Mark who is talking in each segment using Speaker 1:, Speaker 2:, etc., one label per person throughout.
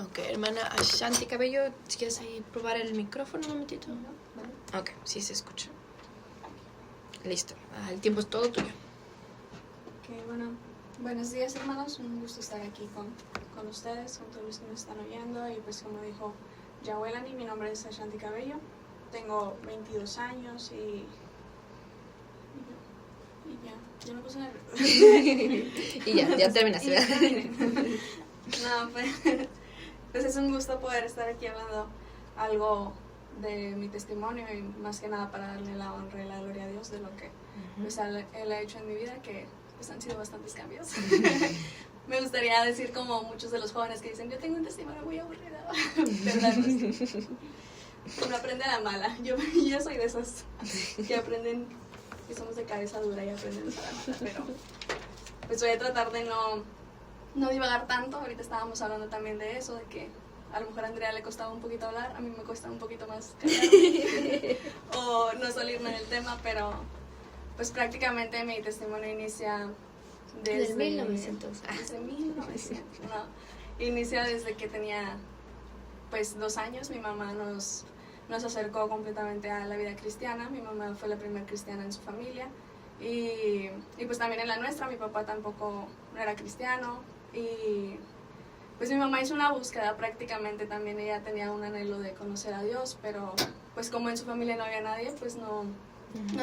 Speaker 1: Ok, hermana Ashanti Cabello, si quieres ahí probar el micrófono un momentito.
Speaker 2: Vale.
Speaker 1: Ok, sí se escucha. Listo, el tiempo es todo tuyo.
Speaker 2: Ok, bueno, buenos días hermanos, un gusto estar aquí con ustedes, con todos los que nos están oyendo. Y pues como dijo Yahuelani, mi nombre es Ashanti Cabello, tengo 22 años y ya me puse nerviosa.
Speaker 1: Y ya terminaste.
Speaker 2: Y ya terminé. No, pues es un gusto poder estar aquí hablando algo de mi testimonio y más que nada para darle la honra y la gloria a Dios de lo que pues, Él ha hecho en mi vida, que pues, han sido bastantes cambios. Me gustaría decir como muchos de los jóvenes que dicen, yo tengo un testimonio muy aburrido, pero uno aprende a la mala. Yo soy de esas que aprenden, que somos de cabeza dura y aprenden a la mala, pero pues voy a tratar de no divagar tanto. Ahorita estábamos hablando también de eso, de que a lo mejor a Andrea le costaba un poquito hablar, a mí me cuesta un poquito más callarme o no salirme del tema, pero pues prácticamente mi testimonio inicia desde
Speaker 1: 1900.
Speaker 2: Desde 1900, no. Inicia desde que tenía pues 2 años. Mi mamá nos acercó completamente a la vida cristiana. Mi mamá fue la primera cristiana en su familia y pues también en la nuestra. Mi papá tampoco no era cristiano y pues mi mamá hizo una búsqueda prácticamente también. Ella tenía un anhelo de conocer a Dios, pero pues como en su familia no había nadie, pues no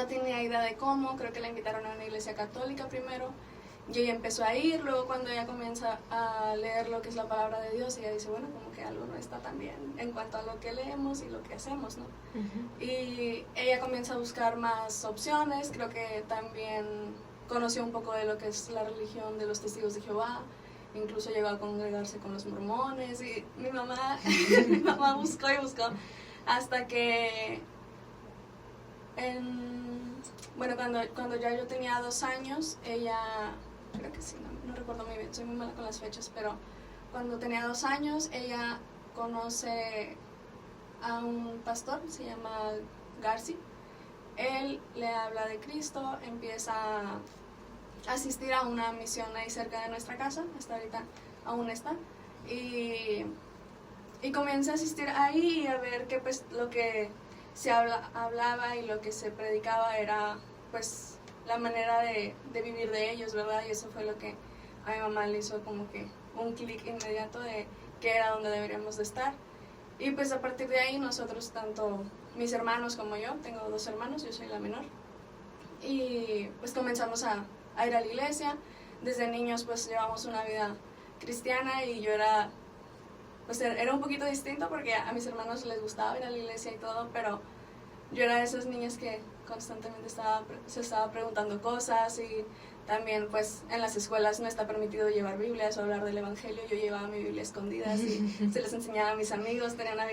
Speaker 2: tenía idea de cómo. Creo que la invitaron a una iglesia católica primero y ella empezó a ir. Luego cuando ella comienza a leer lo que es la palabra de Dios, ella dice, bueno, como que algo no está tan bien en cuanto a lo que leemos y lo que hacemos, ¿no? Y ella comienza a buscar más opciones. Creo que también conoció un poco de lo que es la religión de los testigos de Jehová. Incluso llegó a congregarse con los mormones y mi mamá buscó y buscó hasta que cuando ya yo tenía 2 años, ella, creo que sí, no recuerdo muy bien, soy muy mala con las fechas, pero cuando tenía 2 años ella conoce a un pastor, se llama Garci. Él le habla de Cristo, empieza a asistir a una misión ahí cerca de nuestra casa, hasta ahorita aún está, y comienza a asistir ahí y a ver que pues lo que se hablaba y lo que se predicaba era pues la manera de vivir de ellos, ¿verdad? Y eso fue lo que a mi mamá le hizo como que un clic inmediato de que era donde deberíamos de estar. Y pues a partir de ahí nosotros, tanto mis hermanos como yo, tengo 2 hermanos, yo soy la menor, y pues comenzamos a ir a la iglesia. Desde niños pues llevamos una vida cristiana y yo era un poquito distinto porque a mis hermanos les gustaba ir a la iglesia y todo, pero yo era de esas niñas que constantemente se estaba preguntando cosas. Y también pues en las escuelas no está permitido llevar Biblias o hablar del evangelio. Yo llevaba mi Biblia escondida y se les enseñaba a mis amigos. Tenía una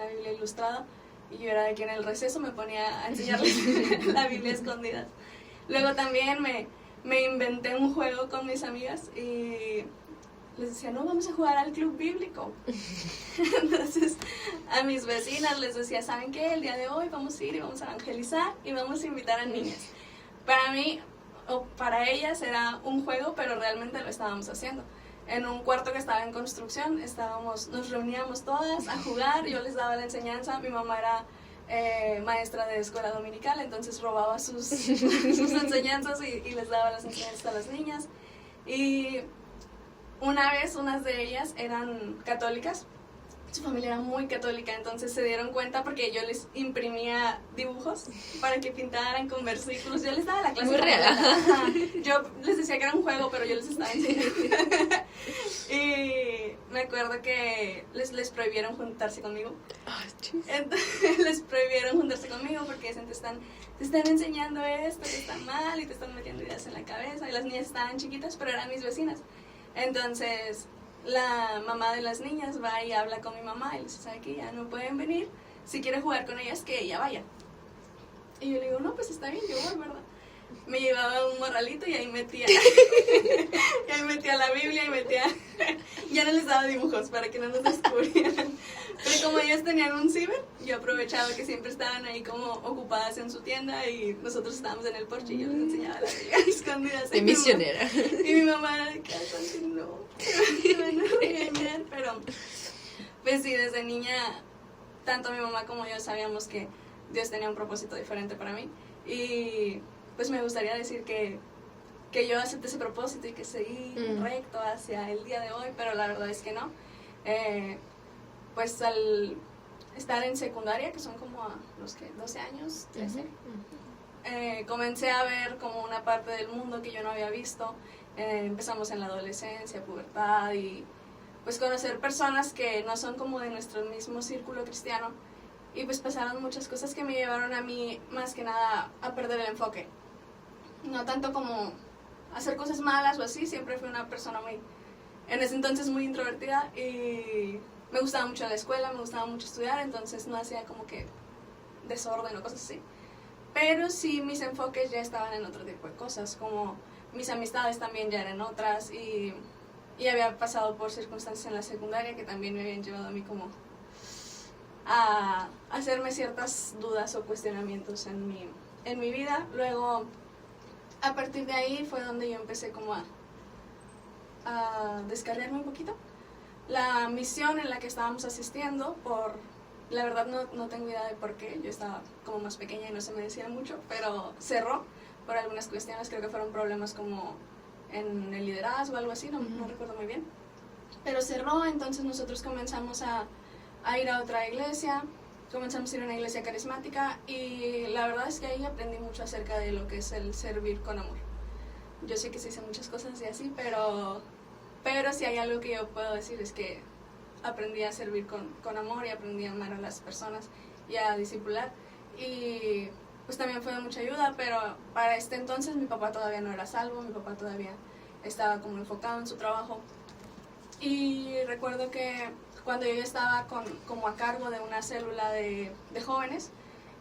Speaker 2: Biblia ilustrada y yo era de que en el receso me ponía a enseñarles la Biblia escondida. Luego también me inventé un juego con mis amigas y les decía, no, vamos a jugar al club bíblico. Entonces a mis vecinas les decía, ¿saben qué? El día de hoy vamos a ir y vamos a evangelizar y vamos a invitar a niñas. Para mí o para ellas era un juego, pero realmente lo estábamos haciendo. En un cuarto que estaba en construcción nos reuníamos todas a jugar. Yo les daba la enseñanza. Mi mamá era maestra de escuela dominical, entonces robaba sus enseñanzas y les daba las enseñanzas a las niñas. Y una vez unas de ellas eran católicas, su familia era muy católica, entonces se dieron cuenta porque yo les imprimía dibujos para que pintaran con versículos. Yo les daba la clase
Speaker 1: muy real.
Speaker 2: Yo les decía que era un juego, pero yo les estaba enseñando. Y me acuerdo que les prohibieron juntarse conmigo. Entonces, les prohibieron juntarse conmigo porque dicen, te están enseñando esto, que está mal y te están metiendo ideas en la cabeza. Y las niñas estaban chiquitas, pero eran mis vecinas. Entonces la mamá de las niñas va y habla con mi mamá y le dice, ¿sabe qué? Ya no pueden venir, si quiere jugar con ellas que ella vaya. Y yo le digo, no, pues está bien, yo voy, ¿verdad? Me llevaba un morralito y ahí metía la Biblia y ya no les daba dibujos para que no nos descubrieran. Pero como ellas tenían un ciber, yo aprovechaba que siempre estaban ahí como ocupadas en su tienda y nosotros estábamos en el porche y yo les enseñaba la Biblia escondidas.
Speaker 1: De misionera.
Speaker 2: Y mi mamá era de que no, me van a regañar, pero Pues sí, desde niña, tanto mi mamá como yo sabíamos que Dios tenía un propósito diferente para mí. Y pues me gustaría decir que yo acepté ese propósito y que seguí recto hacia el día de hoy, pero la verdad es que no. Pues al estar en secundaria, que son como a los que 12 años, 13, comencé a ver como una parte del mundo que yo no había visto. Empezamos en la adolescencia, pubertad y pues conocer personas que no son como de nuestro mismo círculo cristiano, y pues pasaron muchas cosas que me llevaron a mí más que nada a perder el enfoque. No tanto como hacer cosas malas o así, siempre fui una persona muy, en ese entonces muy introvertida, y me gustaba mucho la escuela, me gustaba mucho estudiar, entonces no hacía como que desorden o cosas así. Pero sí mis enfoques ya estaban en otro tipo de cosas, como mis amistades también ya eran otras, y había pasado por circunstancias en la secundaria que también me habían llevado a mí como a hacerme ciertas dudas o cuestionamientos en mi vida. Luego, a partir de ahí fue donde yo empecé como a descargarme un poquito. La misión en la que estábamos asistiendo, la verdad no tengo idea de por qué, yo estaba como más pequeña y no se me decía mucho, pero cerró por algunas cuestiones, creo que fueron problemas como en el liderazgo o algo así, no recuerdo muy bien. Pero cerró, entonces nosotros comenzamos a ir a otra iglesia, comenzamos a ir a una iglesia carismática, y la verdad es que ahí aprendí mucho acerca de lo que es el servir con amor. Yo sé que se dicen muchas cosas y así, pero si hay algo que yo puedo decir es que aprendí a servir con amor, y aprendí a amar a las personas y a discipular, y pues también fue de mucha ayuda. Pero para este entonces mi papá todavía no era salvo, mi papá todavía estaba como enfocado en su trabajo, y recuerdo que cuando yo estaba como a cargo de una célula de jóvenes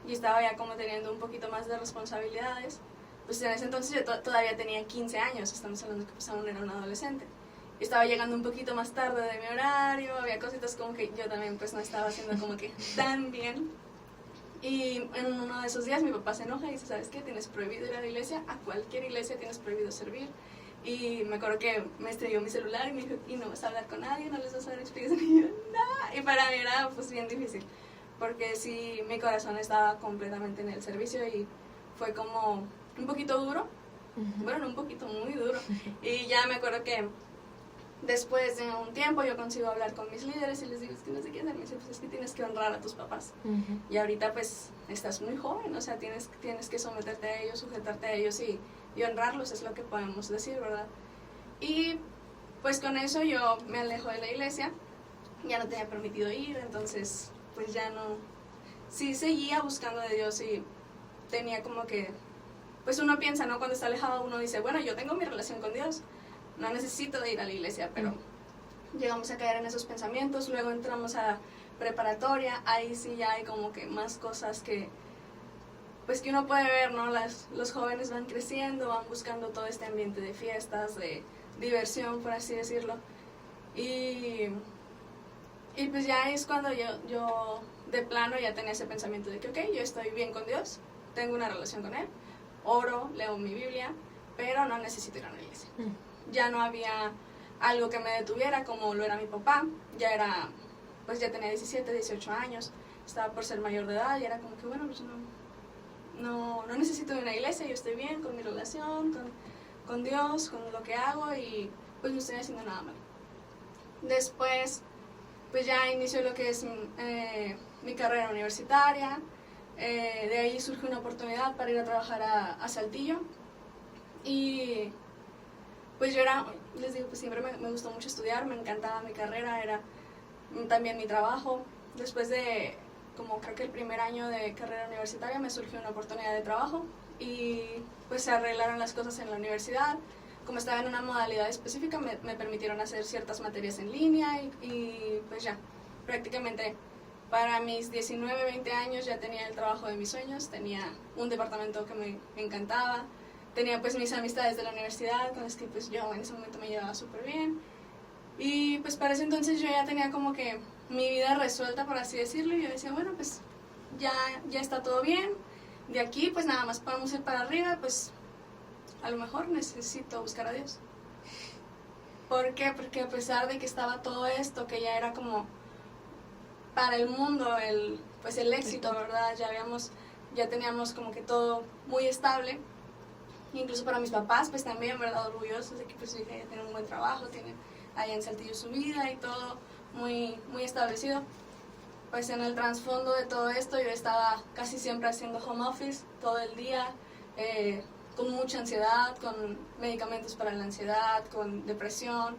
Speaker 2: y estaba ya como teniendo un poquito más de responsabilidades, pues en ese entonces yo todavía tenía 15 años, estamos hablando que pues aún era un adolescente. Estaba llegando un poquito más tarde de mi horario, había cositas como que yo también pues no estaba haciendo como que tan bien. Y en uno de esos días mi papá se enoja y dice, ¿sabes qué? Tienes prohibido ir a la iglesia, a cualquier iglesia tienes prohibido servir. Y me acuerdo que me estrelló mi celular y me dijo, y no vas a hablar con nadie, no les vas a dar explicación. Y yo, no. Y para mí era pues bien difícil, porque sí, mi corazón estaba completamente en el servicio, y fue como un poquito duro, bueno, no un poquito, muy duro. Y ya me acuerdo que después de un tiempo yo consigo hablar con mis líderes y les digo, es que no sé qué hacer. Me dice, pues es que tienes que honrar a tus papás. Y ahorita pues estás muy joven, o sea, tienes que someterte a ellos, sujetarte a ellos y honrarlos, es lo que podemos decir, ¿verdad? Y pues con eso yo me alejo de la iglesia, ya no tenía permitido ir, entonces pues ya no, sí seguía buscando de Dios, y tenía como que, pues uno piensa, ¿no? Cuando está alejado uno dice, bueno, yo tengo mi relación con Dios, no necesito de ir a la iglesia, pero llegamos a caer en esos pensamientos. Luego entramos a preparatoria, ahí sí ya hay como que más cosas que pues que uno puede ver, ¿no? Los jóvenes van creciendo, van buscando todo este ambiente de fiestas, de diversión, por así decirlo. Y pues ya es cuando yo de plano ya tenía ese pensamiento de que, ok, yo estoy bien con Dios, tengo una relación con Él, oro, leo mi Biblia, pero no necesito ir a una iglesia. Ya no había algo que me detuviera como lo era mi papá, pues ya tenía 17, 18 años, estaba por ser mayor de edad, y era como que, bueno, pues no necesito de una iglesia, yo estoy bien con mi relación, con Dios, con lo que hago, y pues no estoy haciendo nada mal. Después, pues ya inició lo que es mi carrera universitaria, de ahí surgió una oportunidad para ir a trabajar a Saltillo, y pues yo les digo, pues siempre me gustó mucho estudiar, me encantaba mi carrera, era también mi trabajo. Después de como creo que el primer año de carrera universitaria me surgió una oportunidad de trabajo, y pues se arreglaron las cosas en la universidad. Como estaba en una modalidad específica, me permitieron hacer ciertas materias en línea, y pues ya, prácticamente para mis 19, 20 años ya tenía el trabajo de mis sueños, tenía un departamento que me encantaba, tenía pues mis amistades de la universidad con las que pues yo en ese momento me llevaba súper bien, y pues para ese entonces yo ya tenía como que mi vida resuelta, por así decirlo, y yo decía, bueno, pues ya está todo bien, de aquí pues nada más podemos ir para arriba, pues a lo mejor necesito buscar a Dios. ¿Por qué? Porque a pesar de que estaba todo esto, que ya era como para el mundo pues el éxito, ¿verdad? Ya teníamos como que todo muy estable. Incluso para mis papás, pues también, ¿verdad? Orgullosos de que pues su hija ya tiene un buen trabajo, tiene ahí en Saltillo su vida y todo muy, muy establecido. Pues en el trasfondo de todo esto yo estaba casi siempre haciendo home office todo el día, con mucha ansiedad, con medicamentos para la ansiedad, con depresión,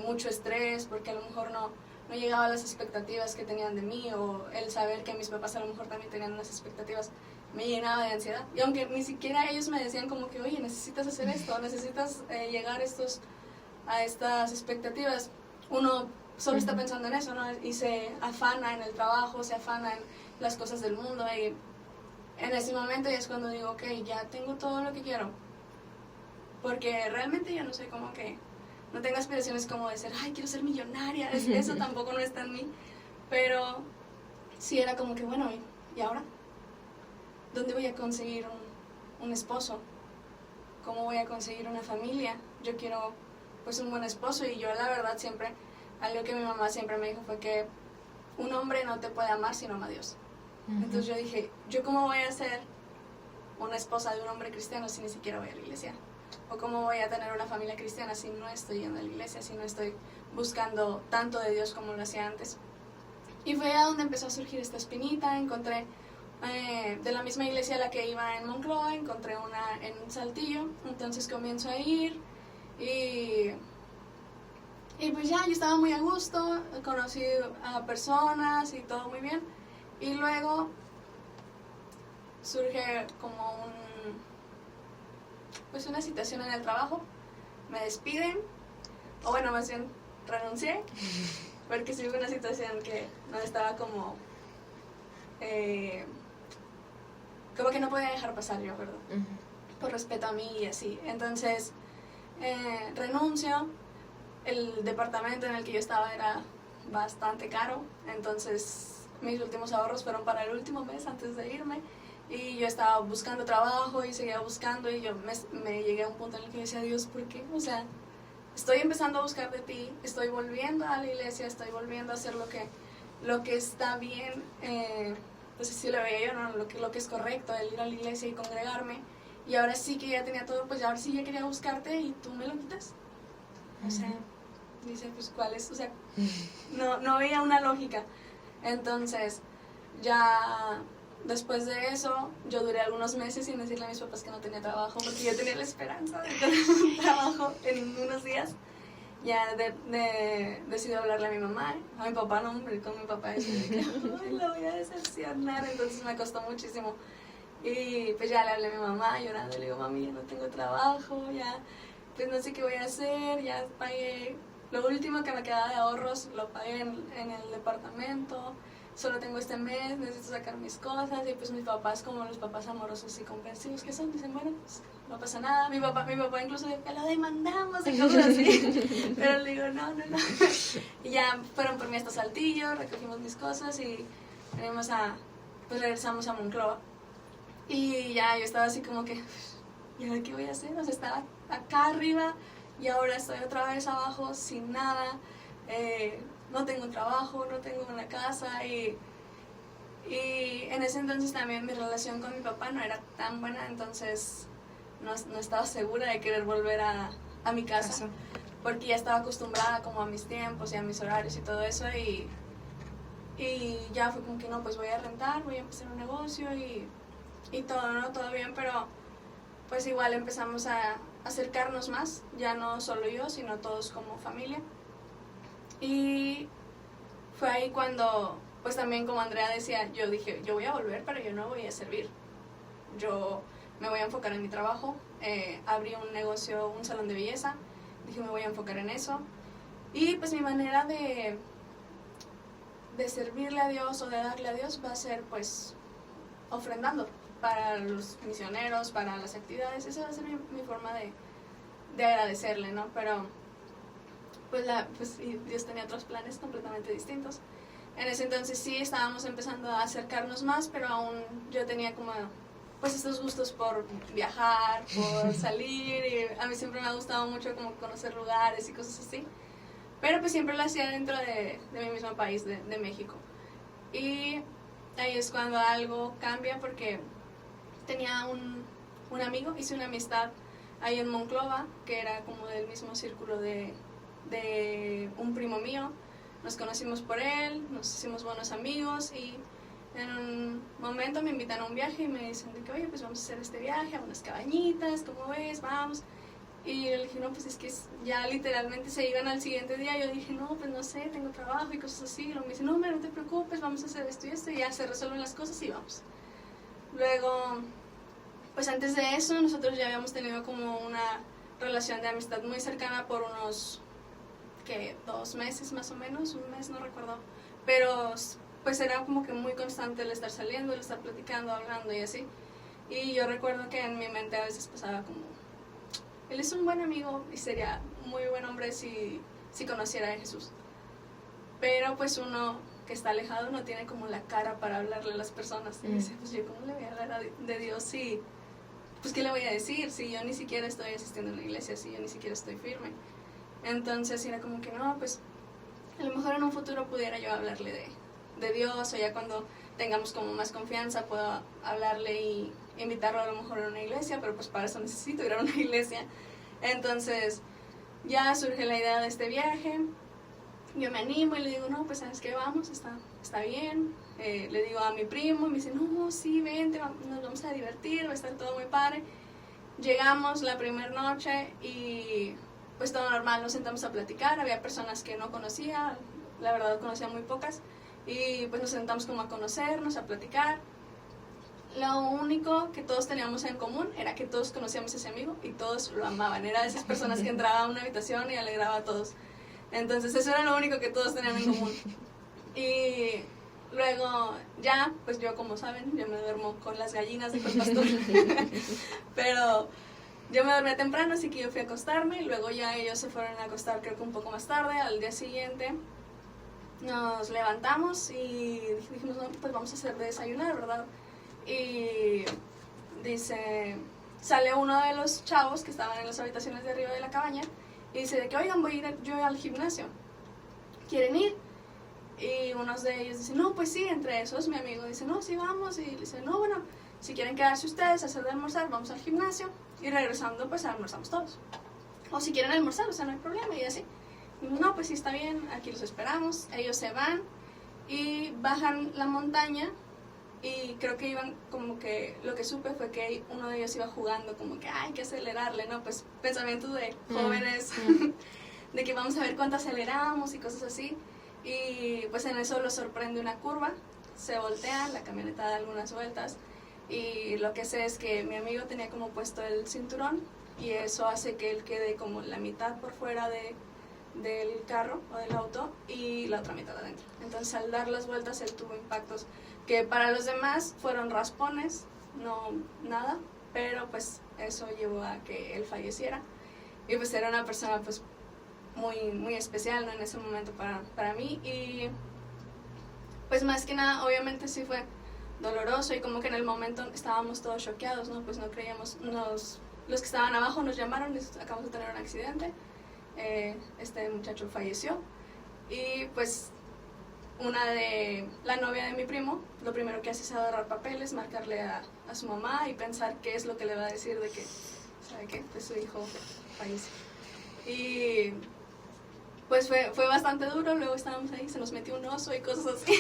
Speaker 2: mucho estrés, porque a lo mejor no llegaba a las expectativas que tenían de mí, o el saber que mis papás a lo mejor también tenían unas expectativas me llenaba de ansiedad. Y aunque ni siquiera ellos me decían como que, oye, necesitas hacer esto, necesitas llegar a estas expectativas, uno solo está pensando en eso, ¿no? Y se afana en el trabajo, se afana en las cosas del mundo, y en ese momento es cuando digo, ok, ya tengo todo lo que quiero, porque realmente yo no soy como que, no tengo aspiraciones como de ser, ay, quiero ser millonaria, eso tampoco no está en mí, pero sí era como que, bueno, ¿y ahora? ¿Dónde voy a conseguir un esposo? ¿Cómo voy a conseguir una familia? Yo quiero pues un buen esposo, y yo la verdad siempre, algo que mi mamá siempre me dijo fue que un hombre no te puede amar si no ama a Dios. Entonces yo dije, ¿yo cómo voy a ser una esposa de un hombre cristiano si ni siquiera voy a la iglesia? ¿O cómo voy a tener una familia cristiana si no estoy yendo a la iglesia, si no estoy buscando tanto de Dios como lo hacía antes? Y fue a donde empezó a surgir esta espinita. Encontré de la misma iglesia a la que iba en Moncloa, encontré una en Saltillo, entonces comienzo a ir y pues ya, yo estaba muy a gusto, conocí a personas y todo muy bien, y luego surge como pues una situación en el trabajo, me despiden, o bueno, más bien renuncié, porque sí hubo una situación que no estaba como que no podía dejar pasar yo, ¿verdad? Por respeto a mí y así. Entonces renuncio. El departamento en el que yo estaba era bastante caro, entonces mis últimos ahorros fueron para el último mes antes de irme, y yo estaba buscando trabajo y seguía buscando, y yo me llegué a un punto en el que yo decía, Dios, ¿por qué? O sea, estoy empezando a buscar de ti, estoy volviendo a la iglesia, estoy volviendo a hacer lo que está bien, pues así lo veía yo, ¿no? Lo que es correcto, el ir a la iglesia y congregarme, y ahora sí que ya tenía todo, pues ahora sí ya quería buscarte y tú me lo quitas. O sea, dice, pues ¿cuál es? O sea, no veía una lógica. Entonces, ya después de eso, yo duré algunos meses sin decirle a mis papás que no tenía trabajo, porque yo tenía la esperanza de tener un trabajo en unos días. Ya decidí hablarle a mi mamá, a mi papá no, hombre, con mi papá decidí que ay, la voy a decepcionar, entonces me costó muchísimo. Y pues ya le hablé a mi mamá llorando, le digo, mami, ya no tengo trabajo, ya pues no sé qué voy a hacer, ya pagué, lo último que me quedaba de ahorros lo pagué en el departamento, solo tengo este mes, necesito sacar mis cosas, y pues mis papás, como los papás amorosos y comprensivos que son, dicen, bueno, pues no pasa nada. Mi papá incluso dice, lo demandamos y cosas así, pero le digo, no. Y ya fueron por mí hasta Saltillo, recogimos mis cosas y pues regresamos a Moncloa. Y ya yo estaba así como que, ¿y ahora qué voy a hacer? O sea, estaba acá arriba y ahora estoy otra vez abajo sin nada, no tengo un trabajo, no tengo una casa, y en ese entonces también mi relación con mi papá no era tan buena, entonces no estaba segura de querer volver a mi casa, porque ya estaba acostumbrada como a mis tiempos y a mis horarios y todo eso, y ya fue como que no, pues voy a rentar, voy a empezar un negocio y todo, ¿no? Todo bien, pero pues igual empezamos a acercarnos más, ya no solo yo, sino todos como familia. Y fue ahí cuando, pues también como Andrea decía, yo dije, yo voy a volver, pero yo no voy a servir. Yo me voy a enfocar en mi trabajo, abrí un negocio, un salón de belleza, dije, me voy a enfocar en eso. Y pues mi manera de servirle a Dios o de darle a Dios va a ser pues ofrendando para los misioneros, para las actividades. Esa va a ser mi forma de agradecerle, ¿no? Pero pues Dios tenía otros planes completamente distintos. En ese entonces sí estábamos empezando a acercarnos más, pero aún yo tenía como pues estos gustos por viajar, por salir, y a mí siempre me ha gustado mucho como conocer lugares y cosas así, pero pues siempre lo hacía dentro de mi mismo país, de México. Y ahí es cuando algo cambia porque tenía un amigo, hice una amistad ahí en Monclova, que era como del mismo círculo de un primo mío. Nos conocimos por él, nos hicimos buenos amigos y en un momento me invitan a un viaje y me dicen de que, oye, pues vamos a hacer este viaje a unas cabañitas, ¿cómo ves? Vamos. Y yo le dije, no, pues es que ya literalmente se iban al siguiente día. Yo dije, no, pues no sé, tengo trabajo y cosas así. Y luego me dice, no, no te preocupes, vamos a hacer esto y esto. Y ya se resuelven las cosas y vamos. Luego, pues antes de eso, nosotros ya habíamos tenido como una relación de amistad muy cercana por unos, ¿qué? 2 meses más o menos, un mes, no recuerdo. Pero pues era como que muy constante el estar saliendo, el estar platicando, hablando y así. Y yo recuerdo que en mi mente a veces pasaba como, él es un buen amigo y sería muy buen hombre si conociera a Jesús. Pero pues uno que está alejado no tiene como la cara para hablarle a las personas. Y dice, pues yo cómo le voy a hablar de Dios si, pues qué le voy a decir si yo ni siquiera estoy asistiendo a una iglesia, si yo ni siquiera estoy firme. Entonces era como que no, pues a lo mejor en un futuro pudiera yo hablarle de Dios, o ya cuando tengamos como más confianza puedo hablarle y invitarlo a lo mejor a una iglesia, pero pues para eso necesito ir a una iglesia. Entonces ya surge la idea de este viaje, yo me animo y le digo, no, pues sabes qué, vamos, está bien. Le digo a mi primo y me dice, no, sí, vente, nos vamos a divertir, va a estar todo muy padre. Llegamos la primera noche y pues todo normal, nos sentamos a platicar, había personas que no conocía, la verdad conocía muy pocas, y pues nos sentamos como a conocernos, a platicar. Lo único que todos teníamos en común era que todos conocíamos a ese amigo y todos lo amaban, era de esas personas que entraba a una habitación y alegraba a todos. Entonces eso era lo único que todos tenían en común. Y luego ya, pues yo como saben, yo me duermo con las gallinas de el pastor. Pero yo me dormía temprano, así que yo fui a acostarme y luego ya ellos se fueron a acostar creo que un poco más tarde. Al día siguiente nos levantamos y dijimos, no, pues vamos a hacer de desayunar, ¿verdad? Y dice, sale uno de los chavos que estaban en las habitaciones de arriba de la cabaña y dice de que, oigan, voy a ir yo al gimnasio, ¿quieren ir? Y unos de ellos dicen, no, pues sí, entre esos mi amigo dice, no, sí, vamos. Y dice, no, bueno, si quieren quedarse ustedes a hacer de almorzar, vamos al gimnasio y regresando pues almorzamos todos. O si quieren almorzar, o sea, no hay problema y así. Y no, pues sí, está bien, aquí los esperamos. Ellos se van y bajan la montaña y creo que iban como que, lo que supe fue que uno de ellos iba jugando como que hay que acelerarle, ¿no? Pues pensamientos de jóvenes, de que vamos a ver cuánto aceleramos y cosas así. Y pues en eso lo sorprende una curva, se voltea, la camioneta da algunas vueltas y lo que sé es que mi amigo tenía como puesto el cinturón y eso hace que él quede como la mitad por fuera del carro o del auto y la otra mitad adentro. Entonces al dar las vueltas él tuvo impactos que para los demás fueron raspones, no nada, pero pues eso llevó a que él falleciera. Y pues era una persona pues muy especial, ¿no? En ese momento para mí. Y pues más que nada obviamente sí fue doloroso y como que en el momento estábamos todos choqueados, ¿no? Pues no creíamos, los que estaban abajo nos llamaron, acabamos de tener un accidente, este muchacho falleció y pues la novia de mi primo, lo primero que hace es agarrar papeles, marcarle a su mamá y pensar qué es lo que le va a decir de que, ¿sabe qué? Pues su hijo falleció. Y pues fue bastante duro, luego estábamos ahí, se nos metió un oso y cosas así.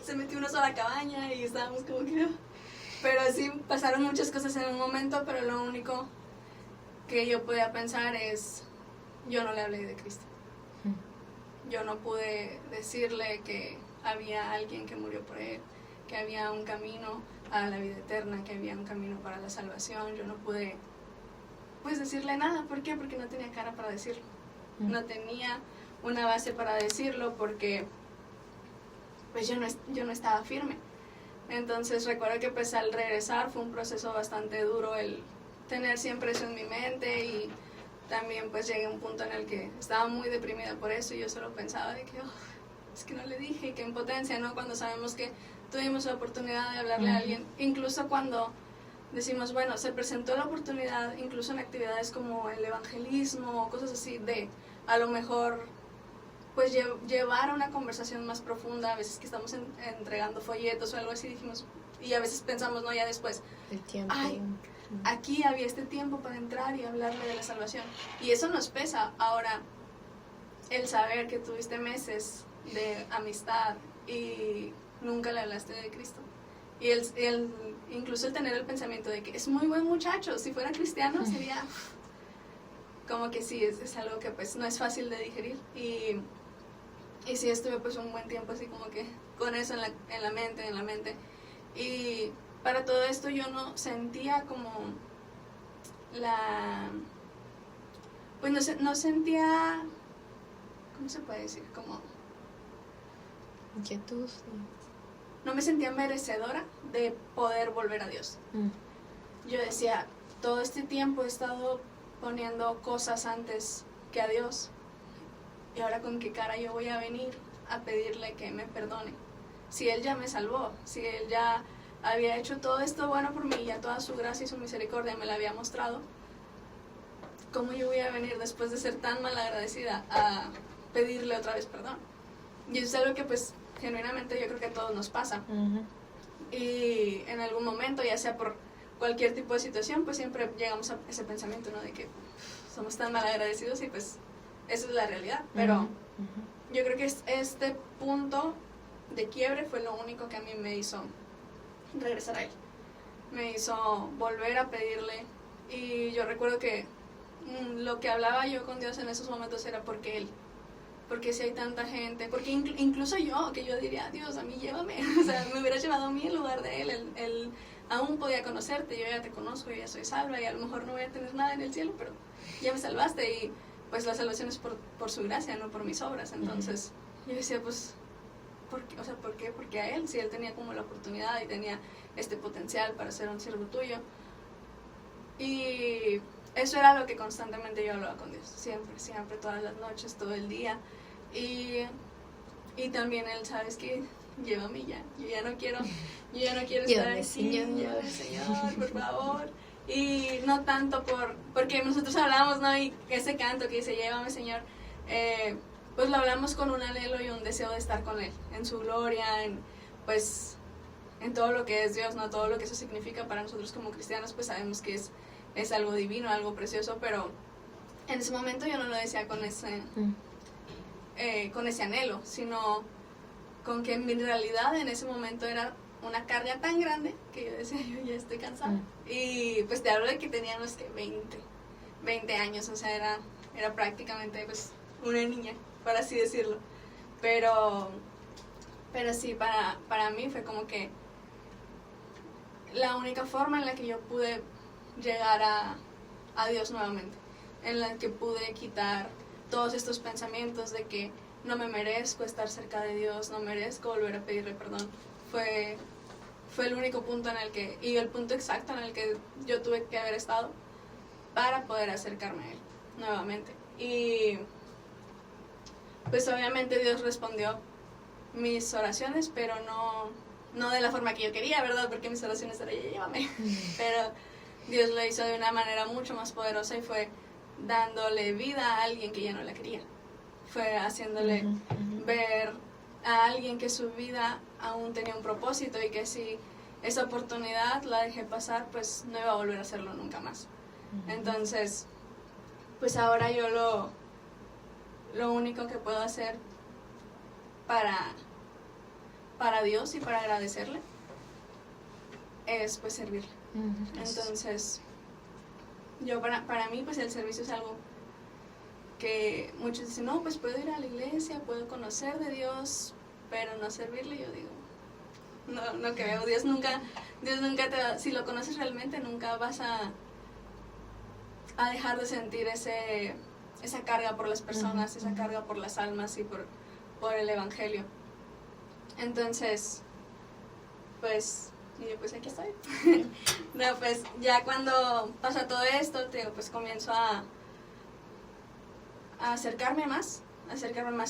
Speaker 2: Se metió un oso a la cabaña y estábamos como que... Pero sí, pasaron muchas cosas en un momento, pero lo único que yo podía pensar es, yo no le hablé de Cristo. Yo no pude decirle que había alguien que murió por él, que había un camino a la vida eterna, que había un camino para la salvación. Yo no pude pues decirle nada. ¿Por qué? Porque no tenía cara para decirlo. No tenía una base para decirlo porque pues yo no estaba firme. Entonces recuerdo que pues al regresar fue un proceso bastante duro el tener siempre eso en mi mente y también pues llegué a un punto en el que estaba muy deprimida por eso y yo solo pensaba de que es que no le dije, y qué impotencia, ¿no? Cuando sabemos que tuvimos la oportunidad de hablarle a alguien, incluso cuando decimos, bueno, se presentó la oportunidad, incluso en actividades como el evangelismo o cosas así, de a lo mejor pues llevar una conversación más profunda, a veces que estamos entregando folletos o algo así, dijimos, y a veces pensamos, no, ya después,
Speaker 1: El tiempo.
Speaker 2: ay, aquí había este tiempo para entrar y hablarle de la salvación, y eso nos pesa. Ahora, el saber que tuviste meses de amistad y nunca le hablaste de Cristo, y incluso el tener el pensamiento de que es muy buen muchacho, si fuera cristiano sería como que sí, es algo que pues no es fácil de digerir, y sí estuve pues un buen tiempo así como que con eso en la mente, y para todo esto yo no sentía como pues no sentía, ¿cómo se puede decir? Como
Speaker 1: Inquietud.
Speaker 2: no me sentía merecedora de poder volver a Dios. Yo decía, todo este tiempo he estado poniendo cosas antes que a Dios, y ahora con qué cara yo voy a venir a pedirle que me perdone, si Él ya me salvó, si Él ya había hecho todo esto bueno por mí, ya toda su gracia y su misericordia me la había mostrado. ¿Cómo yo voy a venir después de ser tan malagradecida a pedirle otra vez perdón? Y eso es algo que pues genuinamente yo creo que a todos nos pasa. Y en algún momento, ya sea por cualquier tipo de situación, pues siempre llegamos a ese pensamiento, ¿no? De que somos tan malagradecidos, y pues esa es la realidad. Pero yo creo que este punto de quiebre fue lo único que a mí me hizo regresar a Él. Me hizo volver a pedirle, y yo recuerdo que lo que hablaba yo con Dios en esos momentos era porque si hay tanta gente, porque incluso yo, que yo diría, Dios, a mí llévame, o sea, me hubiera llevado a mí en lugar de Él aún podía conocerte, yo ya te conozco, yo ya soy salva, y a lo mejor no voy a tener nada en el cielo, pero ya me salvaste, y pues la salvación es por su gracia, no por mis obras. Entonces yo decía, pues, ¿por qué? Porque a Él, si Él tenía como la oportunidad y tenía este potencial para ser un siervo tuyo. Y eso era lo que constantemente yo hablaba con Dios, siempre, todas las noches, todo el día. Y también Él, ¿sabes qué? Llévame ya, yo ya no quiero estar aquí, llévame, Señor, por favor. Y no tanto porque nosotros hablamos, ¿no? Y ese canto que dice, llévame, Señor, pues lo hablamos con un anhelo y un deseo de estar con Él, en su gloria, en todo lo que es Dios, ¿no? Todo lo que eso significa para nosotros como cristianos, pues sabemos que es algo divino, algo precioso, pero en ese momento yo no lo decía con ese anhelo, sino con que en mi realidad en ese momento era una carga tan grande que yo decía, yo ya estoy cansada. Y pues te hablo de que tenía unos 20 años, o sea, era prácticamente pues una niña, por así decirlo. Pero sí, para mí fue como que la única forma en la que yo pude llegar a Dios nuevamente, en la que pude quitar todos estos pensamientos de que no me merezco estar cerca de Dios, no merezco volver a pedirle perdón. Fue el único punto y el punto exacto en el que yo tuve que haber estado para poder acercarme a Él nuevamente. Y pues obviamente Dios respondió mis oraciones, pero no de la forma que yo quería, ¿verdad? Porque mis oraciones eran, llévame. Pero Dios lo hizo de una manera mucho más poderosa, y fue dándole vida a alguien que ya no la quería. Fue haciéndole ver a alguien que su vida aún tenía un propósito, y que si esa oportunidad la dejé pasar, pues no iba a volver a hacerlo nunca más. Entonces, pues ahora yo lo único que puedo hacer para Dios y para agradecerle es pues servirle. Entonces, yo para mí pues el servicio es algo que muchos dicen, no, pues puedo ir a la iglesia, puedo conocer de Dios, pero no servirle. Yo digo, no creo. Dios nunca te va, si lo conoces realmente, nunca vas a dejar de sentir esa carga por las personas, esa carga por las almas y por el evangelio. Entonces, pues, y yo pues aquí estoy. No, pues ya cuando pasa todo esto, pues comienzo a acercarme más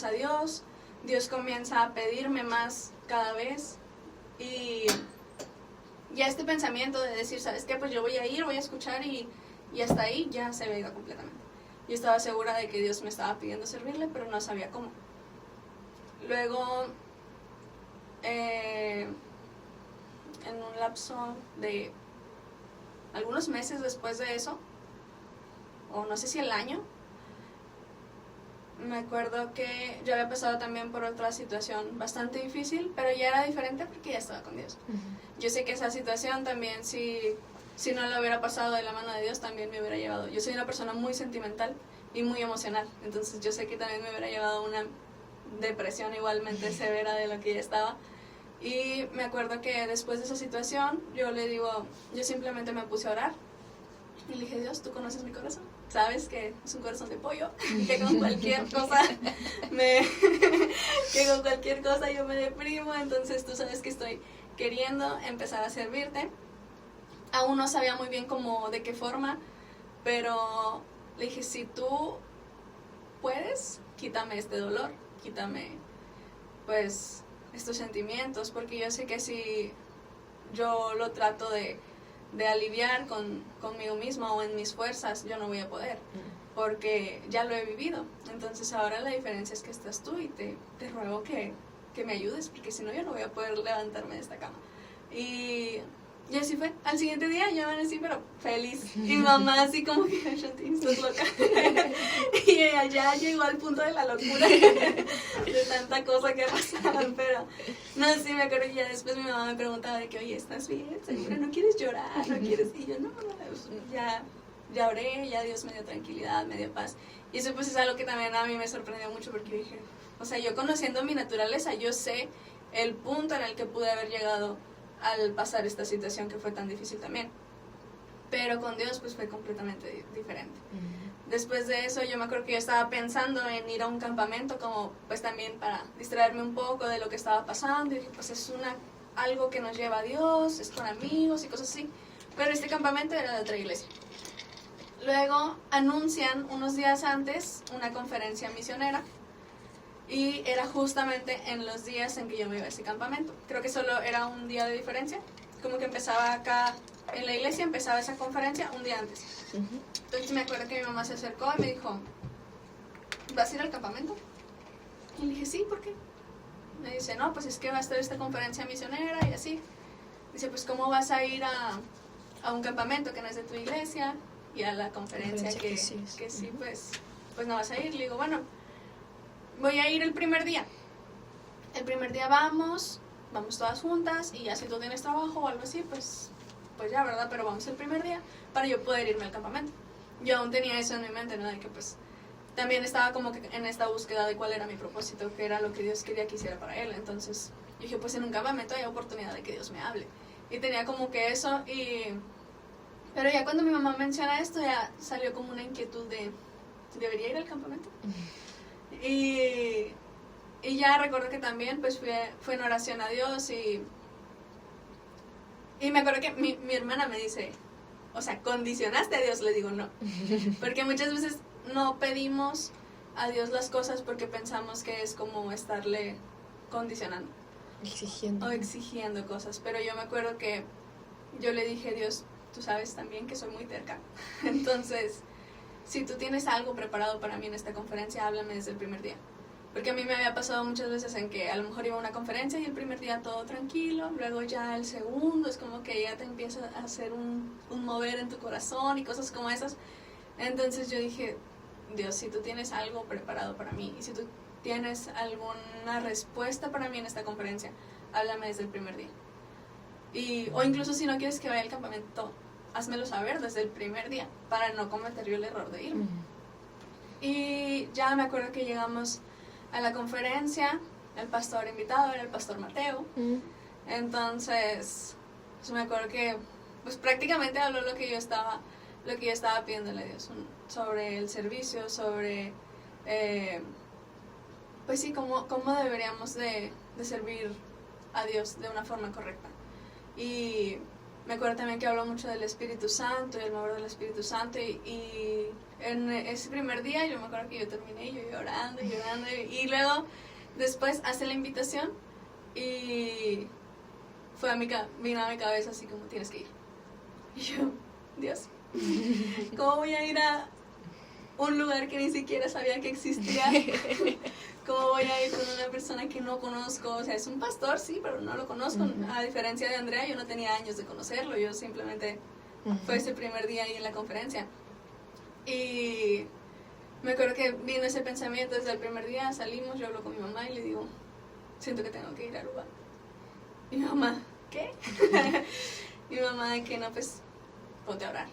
Speaker 2: a Dios. Dios comienza a pedirme más cada vez, y ya este pensamiento de decir, ¿sabes qué? Pues yo voy a escuchar y hasta ahí ya se había ido completamente. Yo estaba segura de que Dios me estaba pidiendo servirle, pero no sabía cómo. Luego, en un lapso de algunos meses después de eso, o no sé si el año, me acuerdo que yo había pasado también por otra situación bastante difícil, pero ya era diferente porque ya estaba con Dios. Yo sé que esa situación también, si no la hubiera pasado de la mano de Dios, también me hubiera llevado. Yo soy una persona muy sentimental y muy emocional, entonces yo sé que también me hubiera llevado a una depresión igualmente severa de lo que ya estaba. Y me acuerdo que después de esa situación, yo simplemente me puse a orar y le dije, Dios, tú conoces mi corazón, sabes que es un corazón de pollo, que con cualquier cosa yo me deprimo, entonces tú sabes que estoy queriendo empezar a servirte. Aún no sabía muy bien cómo, de qué forma, pero le dije, si tú puedes, quítame este dolor, quítame pues estos sentimientos, porque yo sé que si yo lo trato de aliviar conmigo misma o en mis fuerzas, yo no voy a poder, porque ya lo he vivido. Entonces ahora la diferencia es que estás tú y te ruego que me ayudes, porque si no yo no voy a poder levantarme de esta cama. Y así fue. Al siguiente día yo amanecí pero feliz. Y mamá así como que, Shanti, estás loca. Y ella ya llegó al punto de la locura de tanta cosa que pasaba. Pero no, sí me acuerdo que ya después mi mamá me preguntaba de que, oye, ¿estás bien? ¿Segura? ¿No quieres llorar? ¿No quieres? Y yo, no, ya oré, ya Dios me dio tranquilidad, me dio paz. Y eso pues es algo que también a mí me sorprendió mucho porque dije, o sea, yo conociendo mi naturaleza, yo sé el punto en el que pude haber llegado al pasar esta situación que fue tan difícil también. Pero con Dios pues fue completamente diferente. Después de eso yo me acuerdo que yo estaba pensando en ir a un campamento como pues también para distraerme un poco de lo que estaba pasando. Y dije pues es algo que nos lleva a Dios, es con amigos y cosas así. Pero este campamento era de otra iglesia. Luego anuncian unos días antes una conferencia misionera. Y era justamente en los días en que yo me iba a ese campamento. Creo que solo era un día de diferencia. Como que empezaba acá en la iglesia, empezaba esa conferencia un día antes. Entonces me acuerdo que mi mamá se acercó y me dijo, ¿vas a ir al campamento? Y le dije, sí, ¿por qué? Me dice, no, pues es que va a estar esta conferencia misionera y así. Dice, pues ¿cómo vas a ir a un campamento que no es de tu iglesia? Y a la conferencia que sí, pues no vas a ir. Le digo, bueno, voy a ir el primer día. El primer día vamos todas juntas y ya si tú tienes trabajo o algo así, pues ya, ¿verdad? Pero vamos el primer día para yo poder irme al campamento. Yo aún tenía eso en mi mente, ¿no? De que pues también estaba como que en esta búsqueda de cuál era mi propósito, qué era lo que Dios quería que hiciera para él. Entonces dije, pues en un campamento hay oportunidad de que Dios me hable. Y tenía como que eso pero ya cuando mi mamá menciona esto, ya salió como una inquietud de, ¿debería ir al campamento? Y ya recuerdo que también pues fue en oración a Dios y me acuerdo que mi hermana me dice, o sea, ¿condicionaste a Dios? Le digo, no. Porque muchas veces no pedimos a Dios las cosas porque pensamos que es como estarle condicionando.
Speaker 3: Exigiendo.
Speaker 2: O exigiendo cosas. Pero yo me acuerdo que yo le dije, Dios, tú sabes también que soy muy terca. Entonces, si tú tienes algo preparado para mí en esta conferencia, háblame desde el primer día. Porque a mí me había pasado muchas veces en que a lo mejor iba a una conferencia y el primer día todo tranquilo, luego ya el segundo es como que ya te empieza a hacer un mover en tu corazón y cosas como esas. Entonces yo dije, Dios, si tú tienes algo preparado para mí y si tú tienes alguna respuesta para mí en esta conferencia, háblame desde el primer día. O incluso si no quieres que vaya al campamento, házmelo saber desde el primer día para no cometer yo el error de irme. Y ya me acuerdo que llegamos a la conferencia, el pastor invitado era el pastor Mateo. Entonces pues me acuerdo que pues prácticamente habló lo que yo estaba pidiéndole a Dios sobre el servicio, sobre pues sí, cómo deberíamos de servir a Dios de una forma correcta. Y me acuerdo también que habló mucho del Espíritu Santo y el mover del Espíritu Santo y en ese primer día yo me acuerdo que yo terminé yo llorando y luego después hace la invitación y vino a mi cabeza así como tienes que ir. Y yo, Dios, ¿cómo voy a ir a un lugar que ni siquiera sabía que existía? ¿Cómo voy a ir con una persona que no conozco? O sea, es un pastor, sí, pero no lo conozco. A diferencia de Andrea, yo no tenía años de conocerlo. Yo simplemente fue ese primer día ahí en la conferencia. Y me acuerdo que vino ese pensamiento desde el primer día. Salimos, yo hablo con mi mamá y le digo, siento que tengo que ir a Aruba. Y mi mamá, ¿qué? Mi mamá, que no, pues, ponte a orar.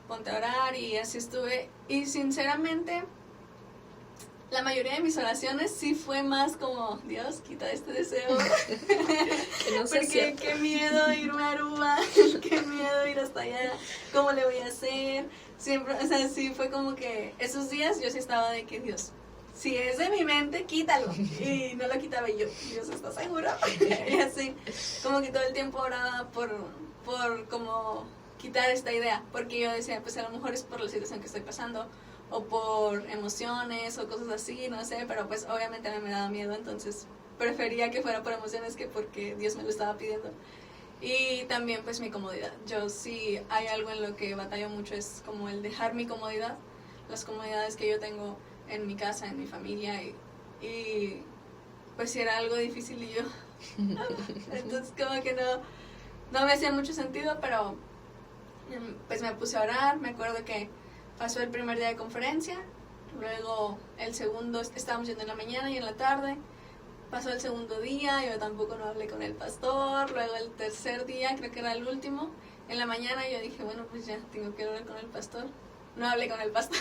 Speaker 2: Ponte a orar, y así estuve. Y sinceramente, la mayoría de mis oraciones sí fue más como, Dios, quita este deseo.
Speaker 3: Que no sea
Speaker 2: Porque
Speaker 3: cierto.
Speaker 2: qué miedo irme a Aruba, qué miedo ir hasta allá, ¿cómo le voy a hacer? Siempre, o sea, sí fue como que esos días yo sí estaba de que, Dios, si es de mi mente, quítalo. Y no lo quitaba, y yo, Dios, ¿estás seguro? Y así, como que todo el tiempo oraba por como quitar esta idea, porque yo decía, pues a lo mejor es por la situación que estoy pasando, o por emociones, o cosas así, no sé, pero pues obviamente a mí me daba miedo, entonces prefería que fuera por emociones que porque Dios me lo estaba pidiendo. Y también pues mi comodidad. Yo sí hay algo en lo que batallo mucho, es como el dejar mi comodidad, las comodidades que yo tengo en mi casa, en mi familia, y pues si era algo difícil y yo entonces como que no me hacía mucho sentido, pero pues me puse a orar. Me acuerdo que pasó el primer día de conferencia, luego el segundo, estábamos yendo en la mañana y en la tarde, pasó el segundo día, yo tampoco no hablé con el pastor, luego el tercer día, creo que era el último, en la mañana yo dije, bueno, pues ya tengo que hablar con el pastor. No hablé con el pastor.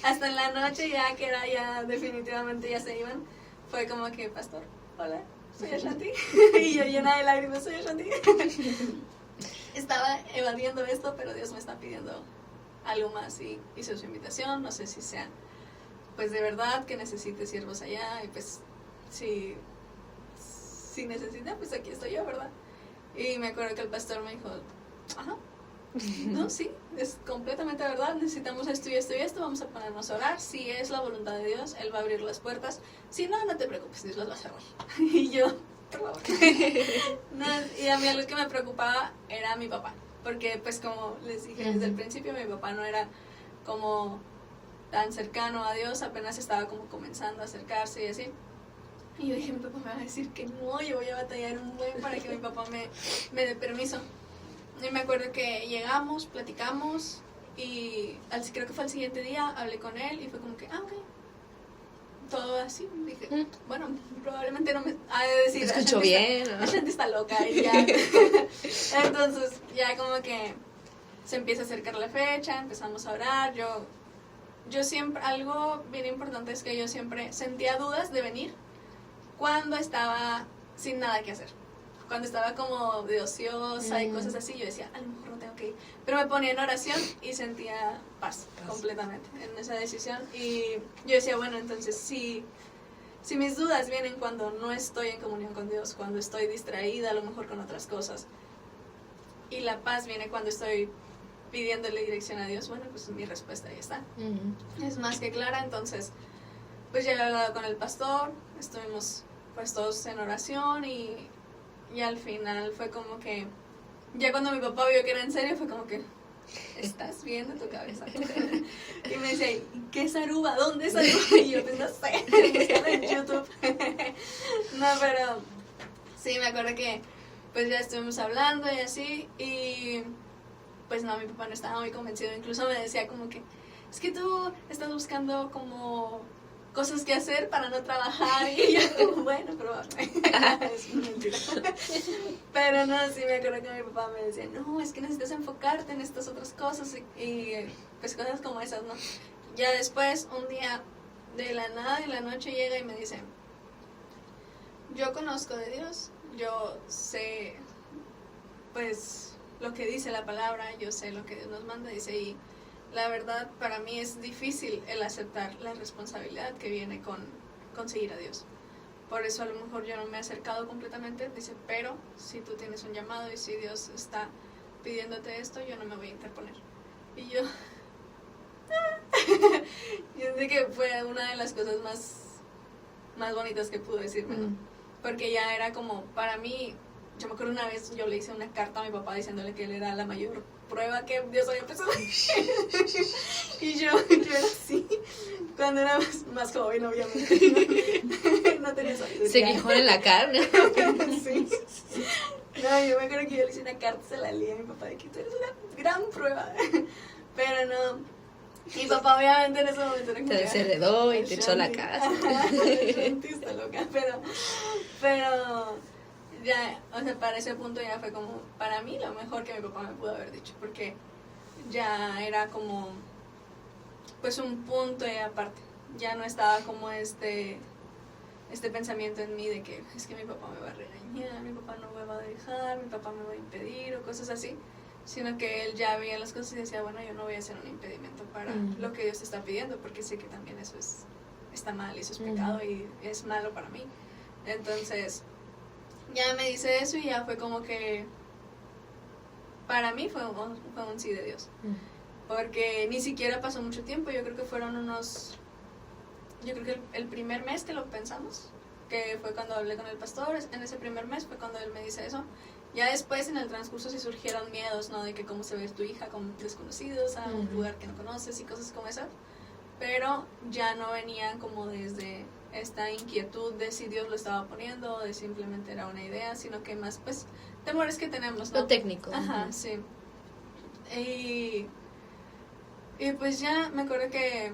Speaker 2: Hasta en la noche, ya que era ya definitivamente ya se iban, fue como que, pastor, hola, soy Ashanti. Y yo llena de lágrimas, soy Ashanti. Estaba evadiendo esto, pero Dios me está pidiendo algo más, y hizo su invitación. No sé si sea pues de verdad que necesite siervos allá, y pues si necesita, pues aquí estoy yo, ¿verdad? Y me acuerdo que el pastor me dijo, ajá, no, sí, es completamente verdad, necesitamos esto y esto y esto, vamos a ponernos a orar. Si es la voluntad de Dios, Él va a abrir las puertas. Si no, no te preocupes, Dios las va a cerrar. Y yo, por favor. No, y a mí algo que me preocupaba era mi papá, porque pues como les dije desde el principio, mi papá no era como tan cercano a Dios, apenas estaba como comenzando a acercarse y así. Y yo dije, mi papá me va a decir que no, yo voy a batallar un buen para que mi papá me dé permiso. Y me acuerdo que llegamos, platicamos, y creo que fue el siguiente día, hablé con él y fue como que, ok, todo así. Dije, bueno, probablemente no me ha de decir,
Speaker 3: escucho bien, ¿no?
Speaker 2: La gente está loca y ya. Entonces ya como que se empieza a acercar la fecha, empezamos a orar. Yo siempre, algo bien importante es que yo siempre sentía dudas de venir cuando estaba sin nada que hacer. Cuando estaba como de ociosa y cosas así, yo decía, a lo mejor no tengo que ir. Pero me ponía en oración y sentía paz completamente en esa decisión. Y yo decía, bueno, entonces si mis dudas vienen cuando no estoy en comunión con Dios, cuando estoy distraída a lo mejor con otras cosas, y la paz viene cuando estoy pidiéndole dirección a Dios, bueno, pues mi respuesta ahí está. Es más que clara. Entonces pues ya había hablado con el pastor, estuvimos pues todos en oración, y al final fue como que, ya cuando mi papá vio que era en serio, fue como que, ¿estás bien de tu cabeza? Y me decía, ¿qué es Aruba? ¿Dónde es Aruba? Y yo, pues no sé, búscalo en YouTube. No, pero sí, me acuerdo que pues ya estuvimos hablando y así, y pues no, mi papá no estaba muy convencido. Incluso me decía como que, es que tú estás buscando como cosas que hacer para no trabajar. Y yo, bueno, pero es mentira. Pero no, sí me acuerdo que mi papá me decía, no, es que necesitas enfocarte en estas otras cosas, y pues cosas como esas, ¿no? Ya después, un día, de la nada, en la noche llega y me dice, yo conozco de Dios, yo sé pues lo que dice la palabra, yo sé lo que Dios nos manda, dice, y la verdad para mí es difícil el aceptar la responsabilidad que viene con seguir a Dios. Por eso a lo mejor yo no me he acercado completamente, dice, pero si tú tienes un llamado y si Dios está pidiéndote esto, yo no me voy a interponer. Y yo sé que fue una de las cosas más bonitas que pudo decirme, ¿no? Porque ya era como, para mí, yo me acuerdo una vez yo le hice una carta a mi papá diciéndole que él era la mayor prueba que Dios había empezado. Y yo era así, cuando era más joven, obviamente. No tenía sabiduría.
Speaker 3: Se quejó en la carne.
Speaker 2: Sí. No, yo me acuerdo que yo le hice una carta, se la leí a mi papá de que tú eres una gran prueba. Pero no, mi papá obviamente en ese momento era como
Speaker 3: Te desheredó y te echó a la
Speaker 2: Shanti.
Speaker 3: casa.
Speaker 2: Ajá, Shanti está loca, pero ya, o sea, para ese punto ya fue como, para mí lo mejor que mi papá me pudo haber dicho, porque ya era como, pues un punto y aparte, ya no estaba como este pensamiento en mí de que es que mi papá me va a regañar, mi papá no me va a dejar, mi papá me va a impedir o cosas así, sino que él ya veía las cosas y decía, bueno, yo no voy a ser un impedimento para lo que Dios te está pidiendo, porque sé que también eso está mal y eso es pecado y es malo para mí. Entonces, ya me dice eso y ya fue como que para mí fue un sí de Dios, porque ni siquiera pasó mucho tiempo, yo creo que el primer mes que lo pensamos, que fue cuando hablé con el pastor, en ese primer mes fue cuando él me dice eso. Ya después en el transcurso sí surgieron miedos, ¿no? De que cómo se ve tu hija con desconocidos, a un lugar que no conoces y cosas como esas. Pero ya no venían como desde esta inquietud de si Dios lo estaba poniendo o de simplemente era una idea, sino que más, pues, temores que tenemos, ¿no?
Speaker 3: Lo técnico.
Speaker 2: Ajá, sí. Y pues ya me acuerdo que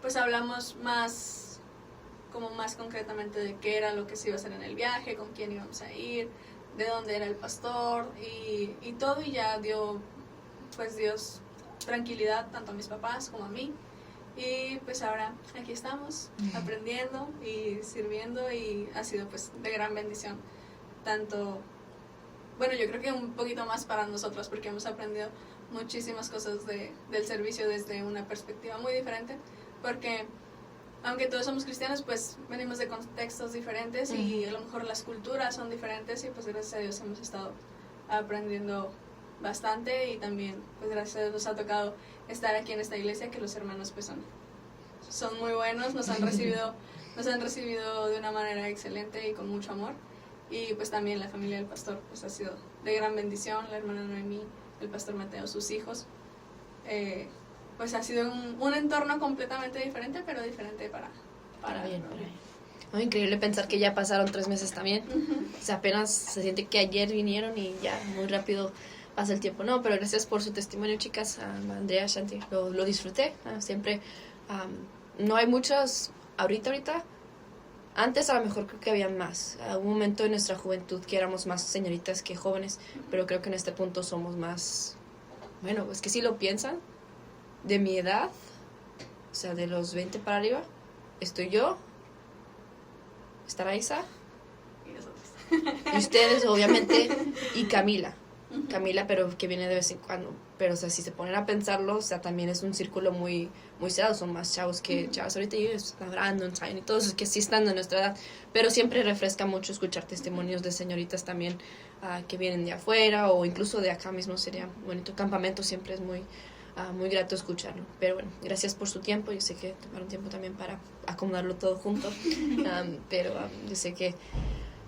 Speaker 2: pues hablamos más concretamente de qué era lo que se iba a hacer en el viaje, con quién íbamos a ir, de dónde era el pastor y todo, y ya dio pues Dios tranquilidad tanto a mis papás como a mí, y pues ahora aquí estamos aprendiendo y sirviendo, y ha sido pues de gran bendición, tanto, bueno, yo creo que un poquito más para nosotros porque hemos aprendido muchísimas cosas del servicio desde una perspectiva muy diferente, porque aunque todos somos cristianos, pues venimos de contextos diferentes y a lo mejor las culturas son diferentes, y pues gracias a Dios hemos estado aprendiendo bastante, y también pues gracias a Dios nos ha tocado estar aquí en esta iglesia, que los hermanos pues son muy buenos, nos han recibido de una manera excelente y con mucho amor, y pues también la familia del pastor pues ha sido de gran bendición, la hermana Noemí, el pastor Mateo, sus hijos, pues ha sido un entorno completamente diferente, pero diferente para
Speaker 3: bien, para bien. Oh, increíble pensar que ya pasaron 3 meses también. O sea, apenas se siente que ayer vinieron y ya muy rápido pasa el tiempo. No, pero gracias por su testimonio, chicas. Andrea, Shanti, lo disfruté. Siempre, no hay muchos ahorita. Antes a lo mejor creo que había más. Hubo un momento en nuestra juventud que éramos más señoritas que jóvenes, pero creo que en este punto somos más, bueno, es que si lo piensan, de mi edad, o sea, de los 20 para arriba, estoy yo, está Raisa,
Speaker 2: y nosotros.
Speaker 3: y ustedes, obviamente, y Camila, pero que viene de vez en cuando. Pero, o sea, si se ponen a pensarlo, o sea, también es un círculo muy, muy cerrado. Son más chavos que chavos ahorita, y están Brandon, Sign y todos, que sí están de nuestra edad. Pero siempre refresca mucho escuchar testimonios de señoritas también que vienen de afuera o incluso de acá mismo. Sería bonito. Campamento siempre es muy grato escucharlo. Pero bueno, gracias por su tiempo. Yo sé que tomaron tiempo también para acomodarlo todo junto. Pero yo sé que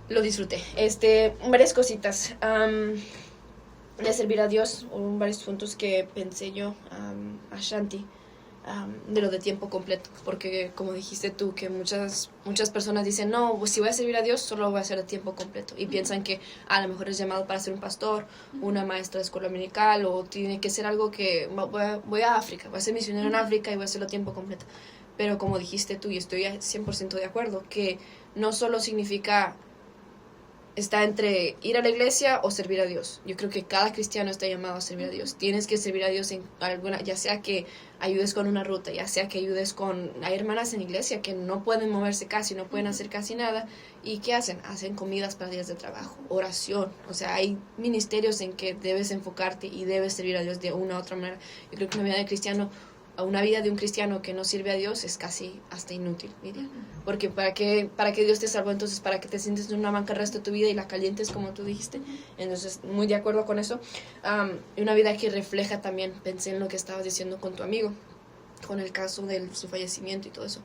Speaker 3: lo disfruté. Varias cositas. De servir a Dios, hubo varios puntos que pensé yo a Shanti, de lo de tiempo completo, porque como dijiste tú, que muchas personas dicen, no, pues si voy a servir a Dios, solo voy a hacer de tiempo completo, y piensan que a lo mejor es llamado para ser un pastor, una maestra de escuela dominical, o tiene que ser algo que voy a África, voy a ser misionero en África y voy a hacerlo a tiempo completo. Pero como dijiste tú, y estoy 100% de acuerdo, que no solo significa está entre ir a la iglesia o servir a Dios. Yo creo que cada cristiano está llamado a servir a Dios. Tienes que servir a Dios en alguna, ya sea que ayudes con una ruta, ya sea que ayudes con... Hay hermanas en iglesia que no pueden moverse casi, no pueden hacer casi nada. ¿Y qué hacen? Hacen comidas para días de trabajo, oración. O sea, hay ministerios en que debes enfocarte y debes servir a Dios de una u otra manera. Yo creo que una vida de un cristiano que no sirve a Dios es casi hasta inútil, diría. Porque ¿para qué Dios te salvó? Entonces, ¿para que te sientes en una banca el resto de tu vida y la calientes como tú dijiste? Entonces, muy de acuerdo con eso. Una vida que refleja también, pensé en lo que estabas diciendo con tu amigo, con el caso de su fallecimiento y todo eso.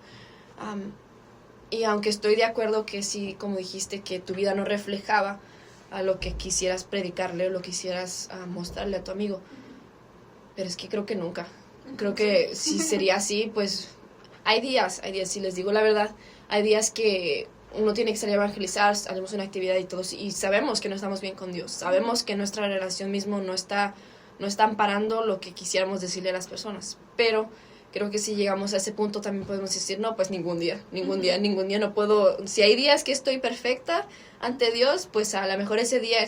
Speaker 3: Y aunque estoy de acuerdo que sí, como dijiste, que tu vida no reflejaba a lo que quisieras predicarle o lo que quisieras mostrarle a tu amigo, pero es que creo que nunca. Creo que si sería así, pues hay días, si les digo la verdad, hay días que uno tiene que salir a evangelizar, hacemos una actividad y todo, y sabemos que no estamos bien con Dios, sabemos que nuestra relación mismo no está amparando lo que quisiéramos decirle a las personas, pero creo que si llegamos a ese punto también podemos decir, no, pues ningún día no puedo, si hay días que estoy perfecta ante Dios, pues a lo mejor ese día,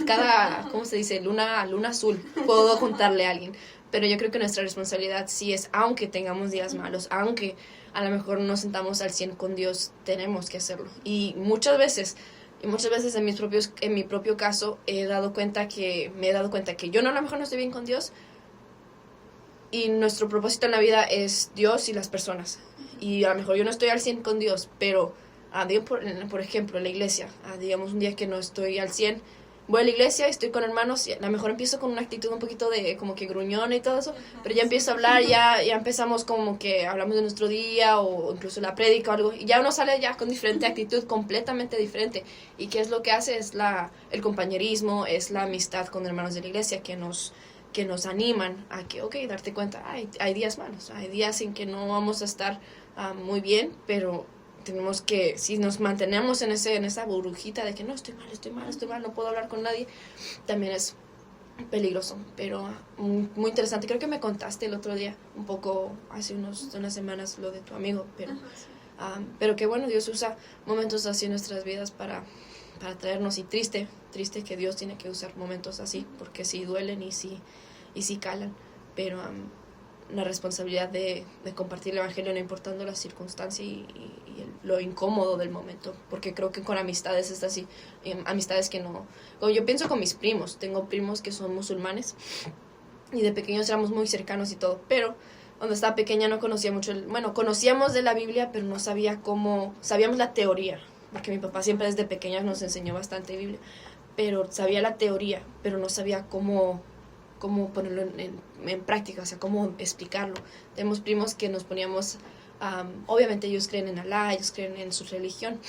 Speaker 3: cada, ¿cómo se dice? Luna azul, puedo juntarle a alguien, pero yo creo que nuestra responsabilidad sí es, aunque tengamos días malos, aunque a lo mejor no nos sentamos al 100 con Dios, tenemos que hacerlo. Y muchas veces en mi propio caso me he dado cuenta que yo no, a lo mejor no estoy bien con Dios, y nuestro propósito en la vida es Dios y las personas. Y a lo mejor yo no estoy al 100 con Dios, pero por ejemplo, en la iglesia, digamos un día que no estoy al 100, voy a la iglesia y estoy con hermanos y a lo mejor empiezo con una actitud un poquito de como que gruñona y todo eso, pero ya empiezo a hablar, ya empezamos como que hablamos de nuestro día o incluso la prédica o algo, y ya uno sale ya con diferente actitud, completamente diferente. ¿Y qué es lo que hace? Es el compañerismo, es la amistad con hermanos de la iglesia que nos animan a que, darte cuenta, hay días malos, hay días en que no vamos a estar muy bien, pero tenemos que, si nos mantenemos en esa burbujita de que no, estoy mal, no puedo hablar con nadie, también es peligroso. Pero muy interesante, creo que me contaste el otro día, un poco hace unas semanas, lo de tu amigo, pero que bueno, Dios usa momentos así en nuestras vidas para traernos, y triste que Dios tiene que usar momentos así, porque sí duelen y sí calan, pero la responsabilidad de compartir el evangelio no importando la circunstancia y lo incómodo del momento, porque creo que con amistades es así, amistades que no, como yo pienso con mis primos, tengo primos que son musulmanes y de pequeños éramos muy cercanos y todo, pero cuando estaba pequeña no conocía mucho, conocíamos de la Biblia, pero no sabía sabíamos la teoría, porque mi papá siempre desde pequeña nos enseñó bastante Biblia, pero sabía la teoría, pero no sabía cómo ponerlo en práctica, o sea, cómo explicarlo. Tenemos primos que nos poníamos, obviamente ellos creen en Alá, ellos creen en su religión,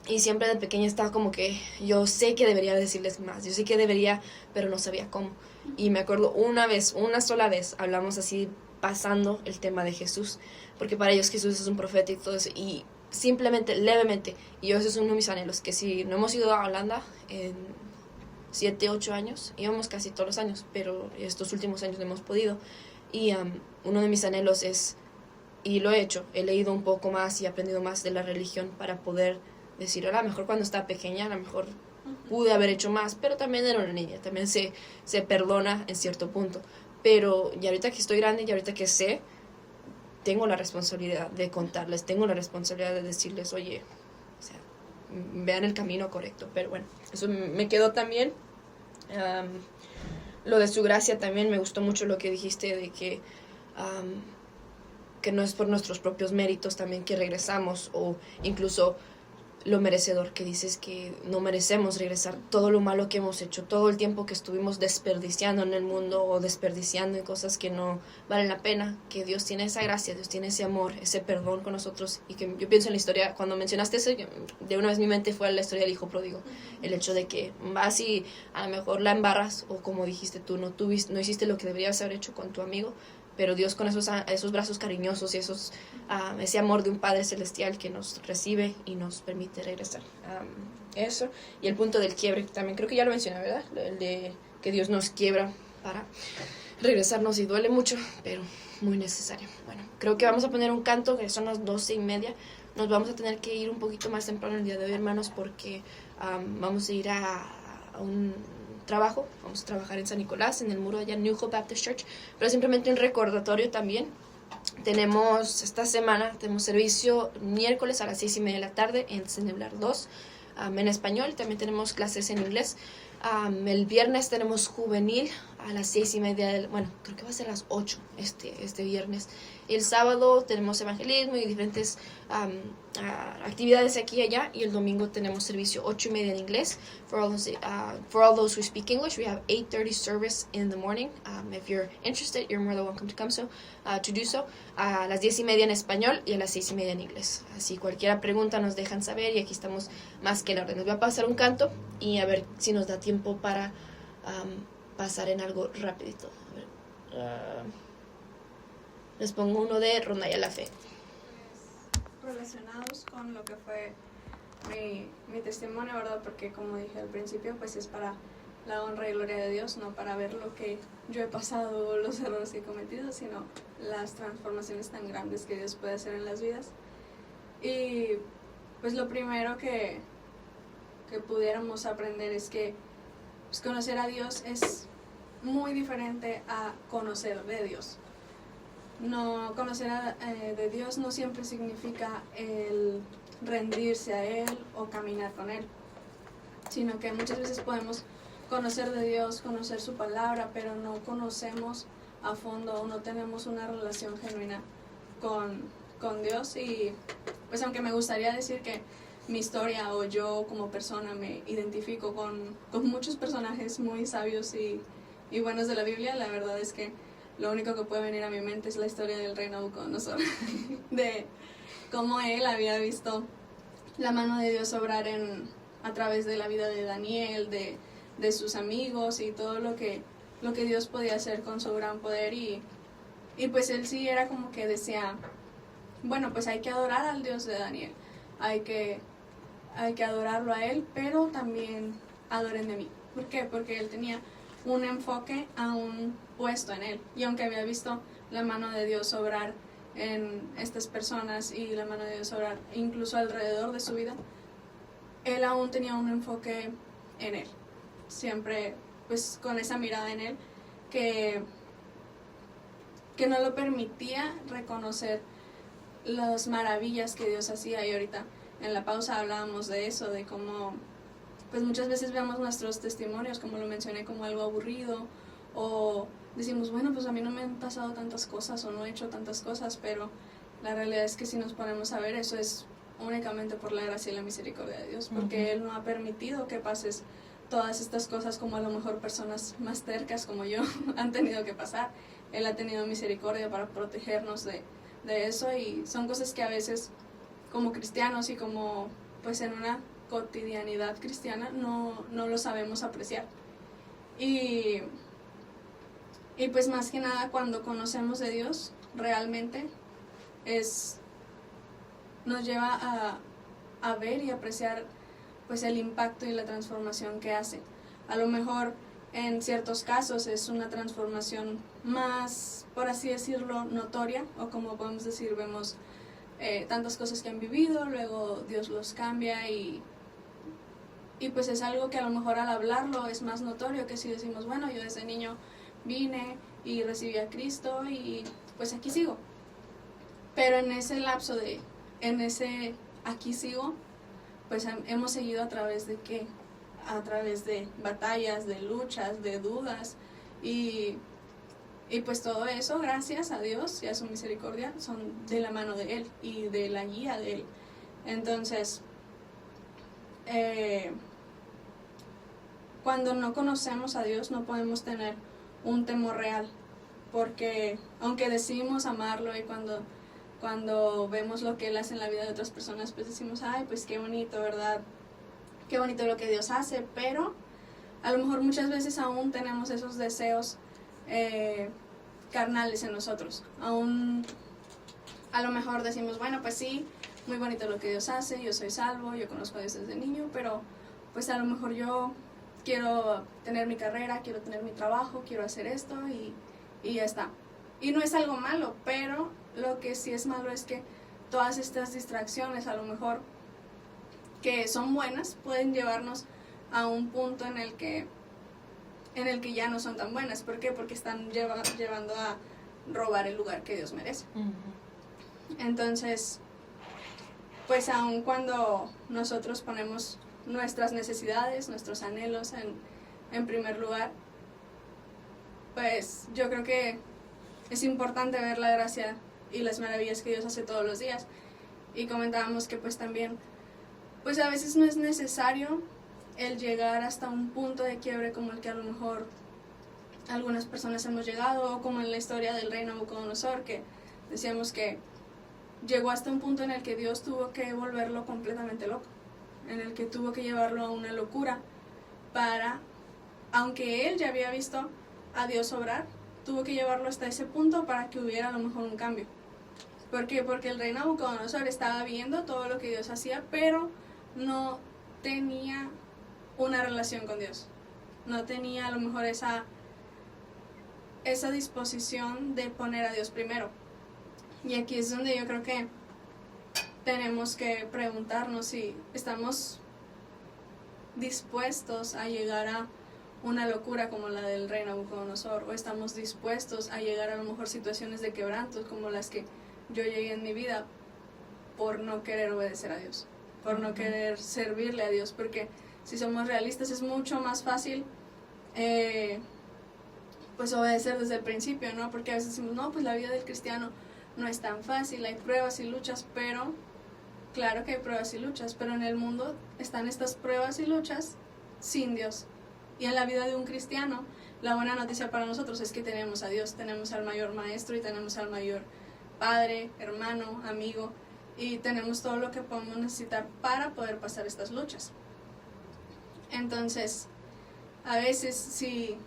Speaker 3: y siempre de pequeña estaba como que yo sé que debería decirles más, yo sé que debería, pero no sabía cómo. Y me acuerdo una sola vez, hablamos así pasando el tema de Jesús, porque para ellos Jesús es un profeta y todo eso, y simplemente, levemente, y yo, ese es uno de mis anhelos, que si no hemos ido a Holanda en 7, 8 años, íbamos casi todos los años, pero estos últimos años no hemos podido, y uno de mis anhelos es, y lo he hecho, he leído un poco más y aprendido más de la religión para poder decir, a lo mejor cuando estaba pequeña, a lo mejor pude haber hecho más, pero también era una niña, también se perdona en cierto punto, pero ya ahorita que estoy grande y ahorita que sé, tengo la responsabilidad de contarles, tengo la responsabilidad de decirles, oye, o sea, vean el camino correcto. Pero bueno, eso me quedó también. Lo de su gracia también, me gustó mucho lo que dijiste de que no es por nuestros propios méritos también que regresamos, o incluso lo merecedor, que dices que no merecemos regresar todo lo malo que hemos hecho, todo el tiempo que estuvimos desperdiciando en el mundo o desperdiciando en cosas que no valen la pena, que Dios tiene esa gracia, Dios tiene ese amor, ese perdón con nosotros. Y que yo pienso en la historia, cuando mencionaste eso, de una vez mi mente fue a la historia del hijo pródigo, el hecho de que vas y a lo mejor la embarras, o como dijiste tú, no hiciste lo que deberías haber hecho con tu amigo, pero Dios con esos brazos cariñosos y ese amor de un Padre Celestial que nos recibe y nos permite regresar. Eso, y el punto del quiebre, también creo que ya lo mencioné, ¿verdad? El de que Dios nos quiebra para regresarnos, y duele mucho, pero muy necesario. Bueno, creo que vamos a poner un canto, que son las 12:30. Nos vamos a tener que ir un poquito más temprano el día de hoy, hermanos, porque vamos a ir a un trabajo, vamos a trabajar en San Nicolás, en el muro allá en New Hope Baptist Church, pero simplemente un recordatorio también. Esta semana tenemos servicio miércoles a las 6:30 de la tarde en Ceneblar 2, en español. También tenemos clases en inglés. El viernes tenemos juvenil a las 6:30, creo que va a ser a las 8 este viernes. Y el sábado tenemos evangelismo y diferentes actividades aquí y allá. Y el domingo tenemos servicio 8:30 en inglés. For all those who speak English, we have 8:30 service in the morning. If you're interested, you're more than welcome to come to do so. A las 10:30 en español y a las 6:30 en inglés. Así cualquier pregunta nos dejan saber, y aquí estamos más que en orden. Nos voy a pasar un canto y a ver si nos da tiempo para pasar en algo rapidito. A ver. Les pongo uno de Rondalla la Fe.
Speaker 2: Relacionados con lo que fue mi testimonio, ¿verdad? Porque como dije al principio, pues es para la honra y gloria de Dios, no para ver lo que yo he pasado o los errores que he cometido, sino las transformaciones tan grandes que Dios puede hacer en las vidas. Y pues lo primero que pudiéramos aprender es que pues, conocer a Dios es muy diferente a conocer de Dios. No conocer de Dios no siempre significa el rendirse a Él o caminar con Él, sino que muchas veces podemos conocer de Dios, conocer su palabra, pero no conocemos a fondo o no tenemos una relación genuina con Dios. Y pues aunque me gustaría decir que mi historia o yo como persona me identifico con muchos personajes muy sabios y buenos de la Biblia, la verdad es que lo único que puede venir a mi mente es la historia del rey Nabucodonosor, de cómo él había visto la mano de Dios obrar a través de la vida de Daniel, de sus amigos y todo lo que Dios podía hacer con su gran poder. Y pues él sí era como que decía, bueno, pues hay que adorar al Dios de Daniel, hay que adorarlo a él, pero también adoren de mí. ¿Por qué? Porque él tenía un enfoque aún puesto en él, y aunque había visto la mano de Dios obrar en estas personas y la mano de Dios obrar incluso alrededor de su vida, él aún tenía un enfoque en él, siempre pues con esa mirada en él que no lo permitía reconocer las maravillas que Dios hacía. Y ahorita en la pausa hablábamos de eso, de cómo pues muchas veces vemos nuestros testimonios, como lo mencioné, como algo aburrido, o decimos, bueno, pues a mí no me han pasado tantas cosas o no he hecho tantas cosas, pero la realidad es que si nos ponemos a ver, eso es únicamente por la gracia y la misericordia de Dios, porque Él no ha permitido que pases todas estas cosas como a lo mejor personas más tercas como yo han tenido que pasar. Él ha tenido misericordia para protegernos de eso, y son cosas que a veces como cristianos y como pues en una cotidianidad cristiana no lo sabemos apreciar. Y pues más que nada cuando conocemos de Dios realmente nos lleva a ver y apreciar pues el impacto y la transformación que hace. A lo mejor en ciertos casos es una transformación más, por así decirlo, notoria, o como podemos decir, vemos tantas cosas que han vivido, luego Dios los cambia y pues es algo que a lo mejor al hablarlo es más notorio que si decimos, bueno, yo desde niño vine y recibí a Cristo y pues aquí sigo. Pero en ese lapso en ese aquí sigo, pues hemos seguido a través de ¿qué? A través de batallas, de luchas, de dudas, y pues todo eso, gracias a Dios y a su misericordia, son de la mano de Él y de la guía de Él. Entonces, cuando no conocemos a Dios no podemos tener un temor real, porque aunque decimos amarlo y cuando vemos lo que Él hace en la vida de otras personas, pues decimos, ay, pues qué bonito, ¿verdad? Qué bonito lo que Dios hace, pero a lo mejor muchas veces aún tenemos esos deseos carnales en nosotros. Aún a lo mejor decimos, bueno, pues sí, muy bonito lo que Dios hace, yo soy salvo, yo conozco a Dios desde niño, pero pues a lo mejor yo quiero tener mi carrera, quiero tener mi trabajo, quiero hacer esto y ya está. Y no es algo malo, pero lo que sí es malo es que todas estas distracciones, a lo mejor que son buenas, pueden llevarnos a un punto en el que ya no son tan buenas. ¿Por qué? Porque están llevando a robar el lugar que Dios merece. Entonces, pues aun cuando nosotros ponemos nuestras necesidades, nuestros anhelos en primer lugar, pues yo creo que es importante ver la gracia y las maravillas que Dios hace todos los días. Y comentábamos que pues también, pues a veces no es necesario el llegar hasta un punto de quiebre como el que a lo mejor algunas personas hemos llegado, o como en la historia del rey Nabucodonosor, que decíamos que llegó hasta un punto en el que Dios tuvo que volverlo completamente loco, en el que tuvo que llevarlo a una locura para, aunque él ya había visto a Dios obrar, tuvo que llevarlo hasta ese punto para que hubiera a lo mejor un cambio. ¿Por qué? Porque el rey Nabucodonosor estaba viendo todo lo que Dios hacía, pero no tenía una relación con Dios. No tenía a lo mejor esa disposición de poner a Dios primero. Y aquí es donde yo creo que tenemos que preguntarnos si estamos dispuestos a llegar a una locura como la del rey Nabucodonosor, o estamos dispuestos a llegar a lo mejor situaciones de quebrantos como las que yo llegué en mi vida por no querer obedecer a Dios, por no querer servirle a Dios, porque si somos realistas es mucho más fácil pues obedecer desde el principio, ¿no? Porque a veces decimos, no, pues la vida del cristiano no es tan fácil, hay pruebas y luchas, pero claro que hay pruebas y luchas, pero en el mundo están estas pruebas y luchas sin Dios. Y en la vida de un cristiano, la buena noticia para nosotros es que tenemos a Dios, tenemos al mayor maestro y tenemos al mayor padre, hermano, amigo, y tenemos todo lo que podemos necesitar para poder pasar estas luchas. Entonces, a veces si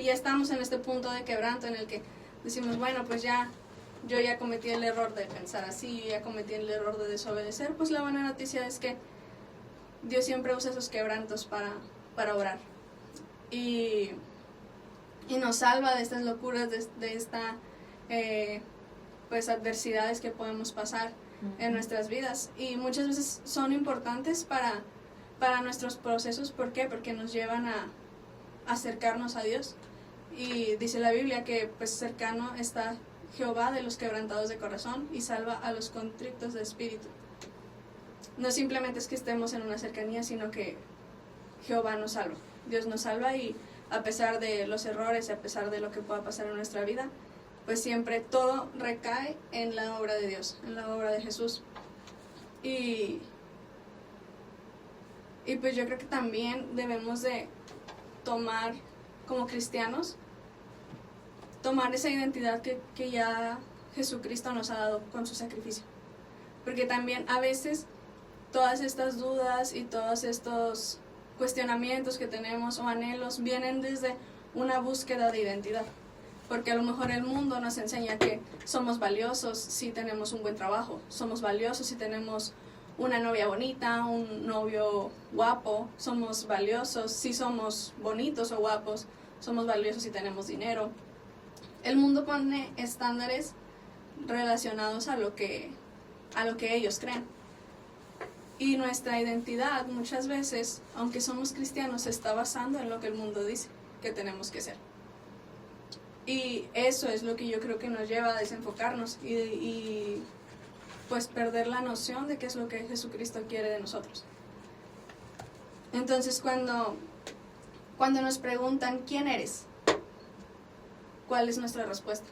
Speaker 2: ya estamos en este punto de quebranto en el que decimos, bueno, pues yo ya cometí el error de pensar así, ya cometí el error de desobedecer, pues la buena noticia es que Dios siempre usa esos quebrantos para orar. Y nos salva de estas locuras, de esta pues adversidades que podemos pasar en nuestras vidas, y muchas veces son importantes para nuestros procesos. ¿Por qué? Porque nos llevan a acercarnos a Dios, y dice la Biblia que pues cercano está Jehová de los quebrantados de corazón y salva a los contritos de espíritu. No simplemente es que estemos en una cercanía, sino que Jehová nos salva, Dios nos salva, y a pesar de los errores y a pesar de lo que pueda pasar en nuestra vida, pues siempre todo recae en la obra de Dios, en la obra de Jesús. Y pues yo creo que también debemos de tomar, como cristianos, tomar esa identidad que ya Jesucristo nos ha dado con su sacrificio. Porque también a veces todas estas dudas y todos estos cuestionamientos que tenemos o anhelos vienen desde una búsqueda de identidad. Porque a lo mejor el mundo nos enseña que somos valiosos si tenemos un buen trabajo, somos valiosos si tenemos una novia bonita, un novio guapo, somos valiosos si somos bonitos o guapos, somos valiosos si tenemos dinero. El mundo pone estándares relacionados a lo que ellos creen. Y nuestra identidad muchas veces, aunque somos cristianos, se está basando en lo que el mundo dice que tenemos que ser. Y eso es lo que yo creo que nos lleva a desenfocarnos y pues perder la noción de qué es lo que Jesucristo quiere de nosotros. Entonces cuando nos preguntan ¿quién eres?, ¿cuál es nuestra respuesta?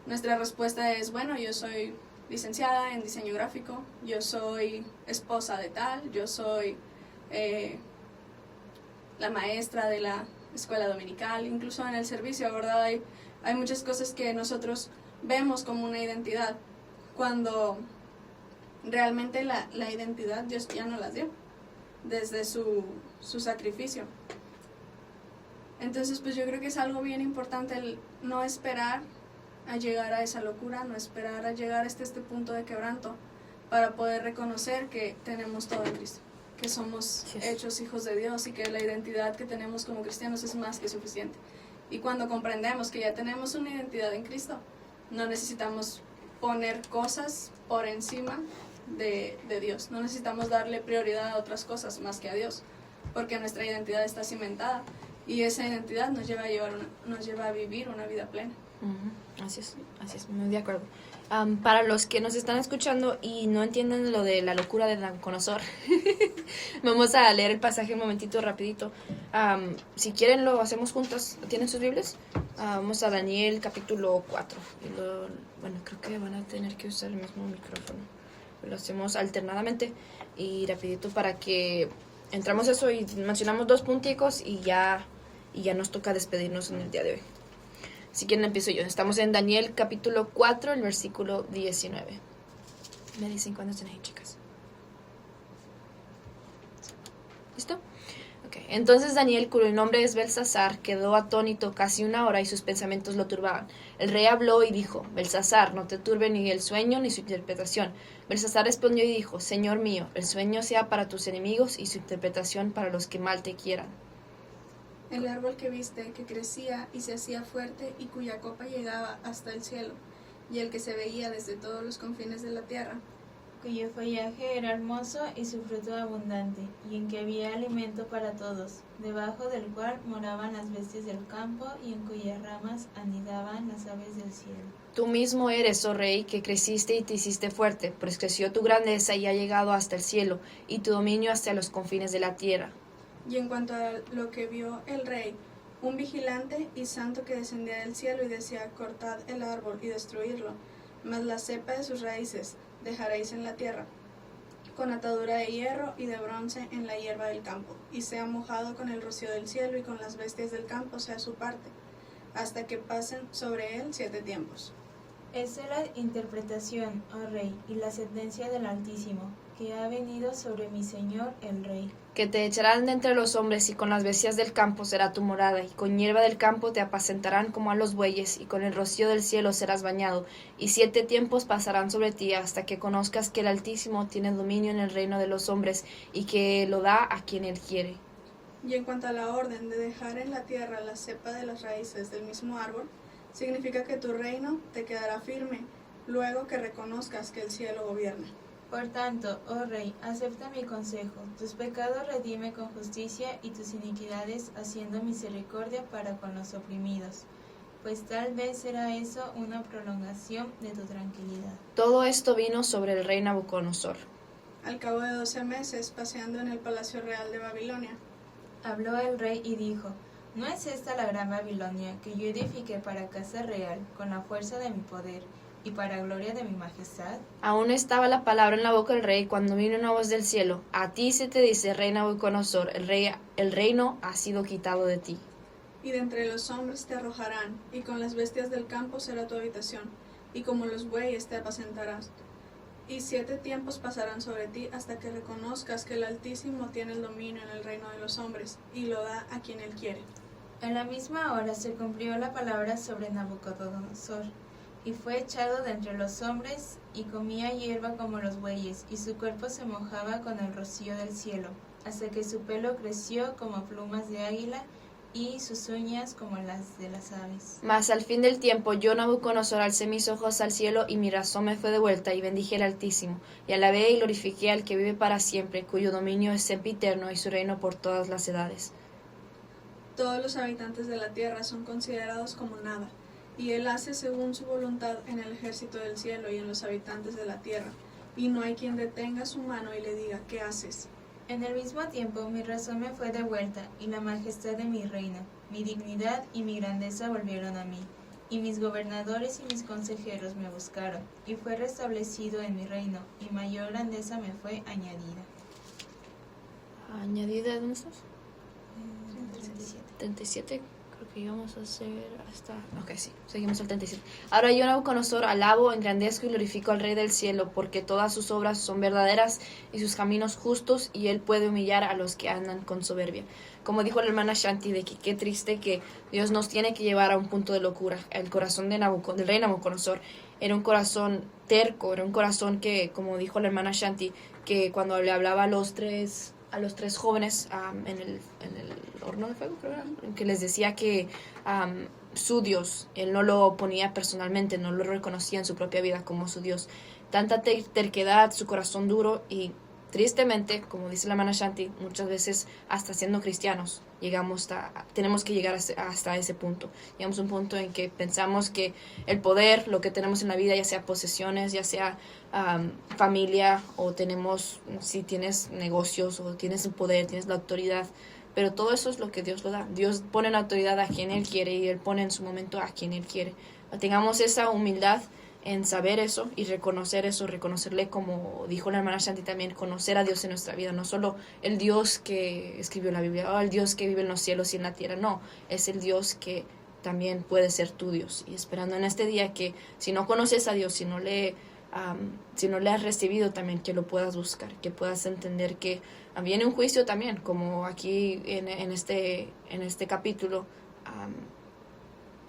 Speaker 2: Nuestra respuesta es, bueno, yo soy licenciada en diseño gráfico, yo soy esposa de tal, yo soy la maestra de la escuela dominical, incluso en el servicio, ¿verdad? Hay muchas cosas que nosotros vemos como una identidad, cuando realmente la identidad Dios ya nos las dio desde su sacrificio. Entonces pues yo creo que es algo bien importante el no esperar a llegar a esa locura, no esperar a llegar hasta este punto de quebranto para poder reconocer que tenemos todo en Cristo, que somos hechos hijos de Dios y que la identidad que tenemos como cristianos es más que suficiente. Y cuando comprendemos que ya tenemos una identidad en Cristo, no necesitamos poner cosas por encima de Dios, no necesitamos darle prioridad a otras cosas más que a Dios, porque nuestra identidad está cimentada y esa identidad nos lleva a vivir una vida plena.
Speaker 3: Así es, muy de acuerdo. Para los que nos están escuchando y no entienden lo de la locura de Nabucodonosor, vamos a leer el pasaje un momentito rapidito. Si quieren lo hacemos juntos. ¿Tienen sus Biblias? Vamos a Daniel capítulo 4. Bueno, creo que van a tener que usar el mismo micrófono. Lo hacemos alternadamente y rapidito para que entramos eso y mencionamos 2 punticos y ya nos toca despedirnos en el día de hoy. Si quieren empiezo yo. Estamos en Daniel capítulo 4, el versículo 19. Me dicen cuándo estén ahí, chicas. ¿Listo? Ok, Ok. Entonces Daniel, cuyo nombre es Belsasar, quedó atónito casi una hora y sus pensamientos lo turbaban. El rey habló y dijo: Belsasar, no te turbe ni el sueño ni su interpretación. Belsasar respondió y dijo: Señor mío, el sueño sea para tus enemigos y su interpretación para los que mal te quieran.
Speaker 2: El árbol que viste, que crecía y se hacía fuerte y cuya copa llegaba hasta el cielo, y el que se veía desde todos los confines de la tierra,
Speaker 4: cuyo follaje era hermoso y su fruto abundante, y en que había alimento para todos, debajo del cual moraban las bestias del campo, y en cuyas ramas anidaban las aves del cielo.
Speaker 3: Tú mismo eres, oh rey, que creciste y te hiciste fuerte, pues creció tu grandeza y ha llegado hasta el cielo, y tu dominio hasta los confines de la tierra.
Speaker 2: Y en cuanto a lo que vio el rey, un vigilante y santo que descendía del cielo y decía: cortad el árbol y destruidlo, mas la cepa de sus raíces dejaréis en la tierra, con atadura de hierro y de bronce en la hierba del campo, y sea mojado con el rocío del cielo y con las bestias del campo sea su parte, hasta que pasen sobre él 7 tiempos.
Speaker 4: Esta es la interpretación, oh rey, y la sentencia del Altísimo, que ha venido sobre mi señor el rey.
Speaker 3: Que te echarán de entre los hombres, y con las bestias del campo será tu morada, y con hierba del campo te apacentarán como a los bueyes, y con el rocío del cielo serás bañado, y 7 tiempos pasarán sobre ti, hasta que conozcas que el Altísimo tiene dominio en el reino de los hombres, y que lo da a quien él quiere.
Speaker 2: Y en cuanto a la orden de dejar en la tierra la cepa de las raíces del mismo árbol, significa que tu reino te quedará firme, luego que reconozcas que el cielo gobierna.
Speaker 4: Por tanto, oh rey, acepta mi consejo, tus pecados redime con justicia y tus iniquidades haciendo misericordia para con los oprimidos, pues tal vez será eso una prolongación de tu tranquilidad.
Speaker 3: Todo esto vino sobre el rey Nabucodonosor.
Speaker 2: Al cabo de 12 meses, paseando en el palacio real de Babilonia,
Speaker 4: habló el rey y dijo: ¿No es esta la gran Babilonia que yo edifiqué para casa real, con la fuerza de mi poder, y para gloria de mi majestad?
Speaker 3: Aún estaba la palabra en la boca del rey cuando vino una voz del cielo: A ti se te dice, rey Nabucodonosor, el reino ha sido quitado de ti.
Speaker 2: y de entre los hombres te arrojarán, y con las bestias del campo será tu habitación, y como los bueyes te apacentarás. Y 7 tiempos pasarán sobre ti hasta que reconozcas que el Altísimo tiene el dominio en el reino de los hombres, y lo da a quien él quiere.
Speaker 4: En la misma hora se cumplió la palabra sobre Nabucodonosor, y fue echado de entre los hombres, y comía hierba como los bueyes, y su cuerpo se mojaba con el rocío del cielo, hasta que su pelo creció como plumas de águila, y sus uñas como las de las aves.
Speaker 3: Mas al fin del tiempo yo, Nabucodonosor, alcé mis ojos al cielo, y mi razón me fue devuelta, y bendije al Altísimo, y alabé y glorifiqué al que vive para siempre, cuyo dominio es sempiterno, y su reino por todas las edades.
Speaker 2: Todos los habitantes de la tierra son considerados como nada, y él hace según su voluntad en el ejército del cielo y en los habitantes de la tierra, y no hay quien detenga su mano y le diga: ¿qué haces?
Speaker 4: En el mismo tiempo mi razón me fue devuelta, y la majestad de mi reino, mi dignidad y mi grandeza volvieron a mí, y mis gobernadores y mis consejeros me buscaron, y fue restablecido en mi reino, y mayor grandeza me fue añadida.
Speaker 3: ¿Añadida dónde estás?
Speaker 4: 37.
Speaker 3: 37, creo que íbamos a hacer hasta... Ok, sí, seguimos al 37. Ahora yo, Nabucodonosor, alabo, engrandezco y glorifico al Rey del cielo, porque todas sus obras son verdaderas y sus caminos justos, y él puede humillar a los que andan con soberbia. Como dijo la hermana Shanti, de que qué triste que Dios nos tiene que llevar a un punto de locura. El corazón de del rey Nabucodonosor era un corazón terco, era un corazón que, como dijo la hermana Shanti, que cuando le hablaba a los tres jóvenes en el horno de fuego, creo, que les decía que su Dios, él no lo ponía personalmente, no lo reconocía en su propia vida como su Dios. Tanta terquedad, su corazón duro, y tristemente, como dice la hermana Shanti, muchas veces hasta siendo cristianos tenemos que llegar hasta ese punto. Llegamos a un punto en que pensamos que el poder, lo que tenemos en la vida, ya sea posesiones, ya sea familia, o si tienes negocios, o tienes el poder, tienes la autoridad, pero todo eso es lo que Dios lo da. Dios pone la autoridad a quien Él quiere, y Él pone en su momento a quien Él quiere. Tengamos esa humildad en saber eso y reconocerle, como dijo la hermana Shanti también, conocer a Dios en nuestra vida, no solo el Dios que escribió la Biblia, o el Dios que vive en los cielos y en la tierra, no, es el Dios que también puede ser tu Dios. Y esperando en este día que si no conoces a Dios, si no le si no le has recibido también que lo puedas buscar, que puedas entender que viene un juicio también, como aquí en este capítulo,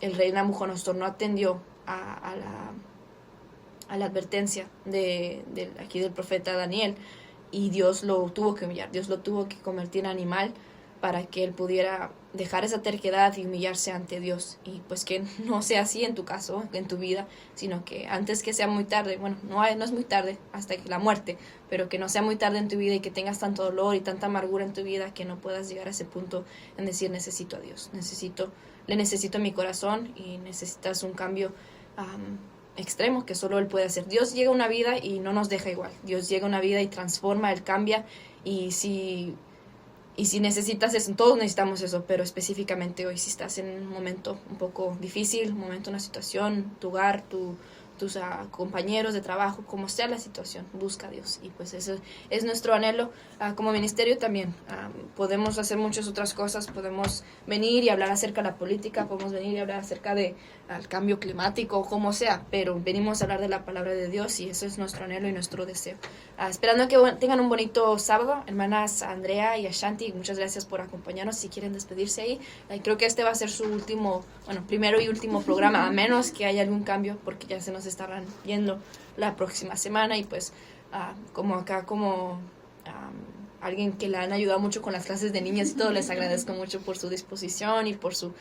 Speaker 3: el rey Nabucodonosor no atendió a la advertencia aquí del profeta Daniel, y Dios lo tuvo que humillar, Dios lo tuvo que convertir en animal para que él pudiera dejar esa terquedad y humillarse ante Dios. Y pues que no sea así en tu caso, en tu vida, sino que antes que sea muy tarde, bueno, no es muy tarde hasta que la muerte, pero que no sea muy tarde en tu vida y que tengas tanto dolor y tanta amargura en tu vida que no puedas llegar a ese punto en decir necesito a Dios, le necesito en mi corazón, y necesitas un cambio extremo que solo Él puede hacer. Dios llega a una vida y no nos deja igual. Dios llega a una vida y transforma, Él cambia, y si necesitas eso, todos necesitamos eso, pero específicamente hoy si estás en un momento un poco difícil, un momento, una situación, tu hogar, tus compañeros de trabajo, como sea la situación, busca a Dios. Y pues eso es nuestro anhelo. Como ministerio también podemos hacer muchas otras cosas, podemos venir y hablar acerca de la política, podemos venir y hablar acerca de al cambio climático, como sea, pero venimos a hablar de la palabra de Dios, y eso es nuestro anhelo y nuestro deseo. Esperando que tengan un bonito sábado, hermanas Andrea y Ashanti, muchas gracias por acompañarnos. Si quieren despedirse ahí, creo que este va a ser su primero y último programa, a menos que haya algún cambio, porque ya se nos estarán yendo la próxima semana, y pues como alguien que le han ayudado mucho con las clases de niñas y todo, les agradezco mucho por su disposición y por su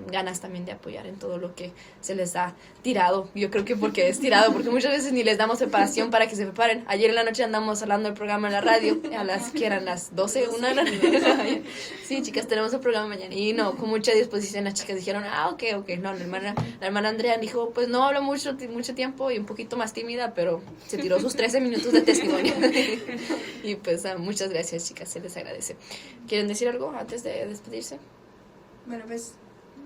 Speaker 3: ganas también de apoyar en todo lo que se les ha tirado. Yo creo que porque es tirado, porque muchas veces ni les damos preparación para que se preparen. Ayer en la noche andamos hablando del programa en la radio, que eran las 12, 1 de la noche. Sí, chicas, tenemos un programa mañana. Y no, con mucha disposición las chicas dijeron, ok. No, la hermana Andrea dijo, pues no hablo mucho tiempo y un poquito más tímida, pero se tiró sus 13 minutos de testimonio. Y pues muchas gracias, chicas, se les agradece. ¿Quieren decir algo antes de despedirse?
Speaker 2: Bueno, pues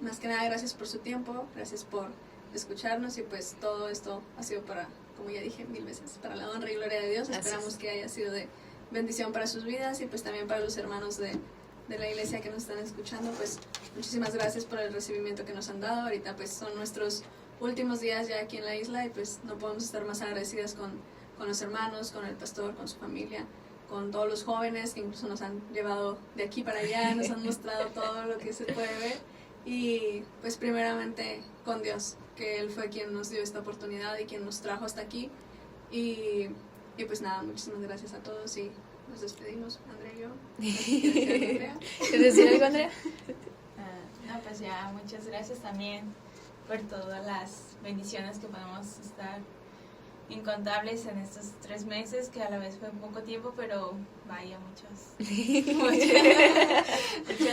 Speaker 2: más que nada gracias por su tiempo, gracias por escucharnos, y pues todo esto ha sido para, como ya dije 1000 veces, para la honra y gloria de Dios.
Speaker 3: Gracias.
Speaker 2: Esperamos que haya sido de bendición para sus vidas, y pues también para los hermanos de la iglesia que nos están escuchando. Pues muchísimas gracias por el recibimiento que nos han dado. Ahorita pues son nuestros últimos días ya aquí en la isla, y pues no podemos estar más agradecidas con los hermanos, con el pastor, con su familia, con todos los jóvenes que incluso nos han llevado de aquí para allá, nos han mostrado todo lo que se puede ver. Y pues primeramente con Dios, que Él fue quien nos dio esta oportunidad y quien nos trajo hasta aquí. Y pues nada, muchísimas gracias a todos, y nos despedimos, Andrea y yo.
Speaker 3: ¿Quieres decir algo, Andrea?
Speaker 4: No, pues ya, muchas gracias también por todas las bendiciones que podemos estar incontables en estos 3 meses, que a la vez fue poco tiempo, pero vaya, mucha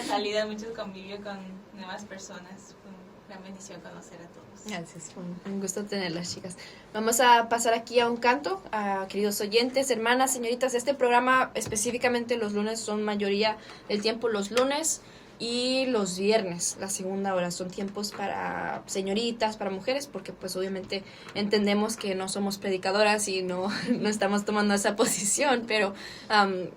Speaker 4: salida, mucho convivio con nuevas personas. Fue una gran bendición conocer a todos.
Speaker 3: Gracias, un gusto tenerlas, chicas. Vamos a pasar aquí a un canto, queridos oyentes, hermanas, señoritas. Este programa específicamente los lunes son mayoría del tiempo los lunes, y los viernes, la segunda hora, son tiempos para señoritas, para mujeres, porque pues obviamente entendemos que no somos predicadoras y no estamos tomando esa posición, pero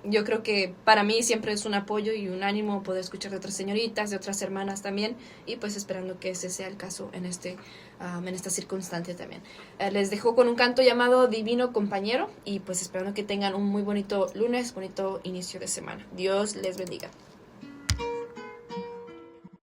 Speaker 3: yo creo que para mí siempre es un apoyo y un ánimo poder escuchar de otras señoritas, de otras hermanas también, y pues esperando que ese sea el caso en esta circunstancia también. Les dejo con un canto llamado Divino Compañero, y pues esperando que tengan un muy bonito lunes, bonito inicio de semana. Dios les bendiga.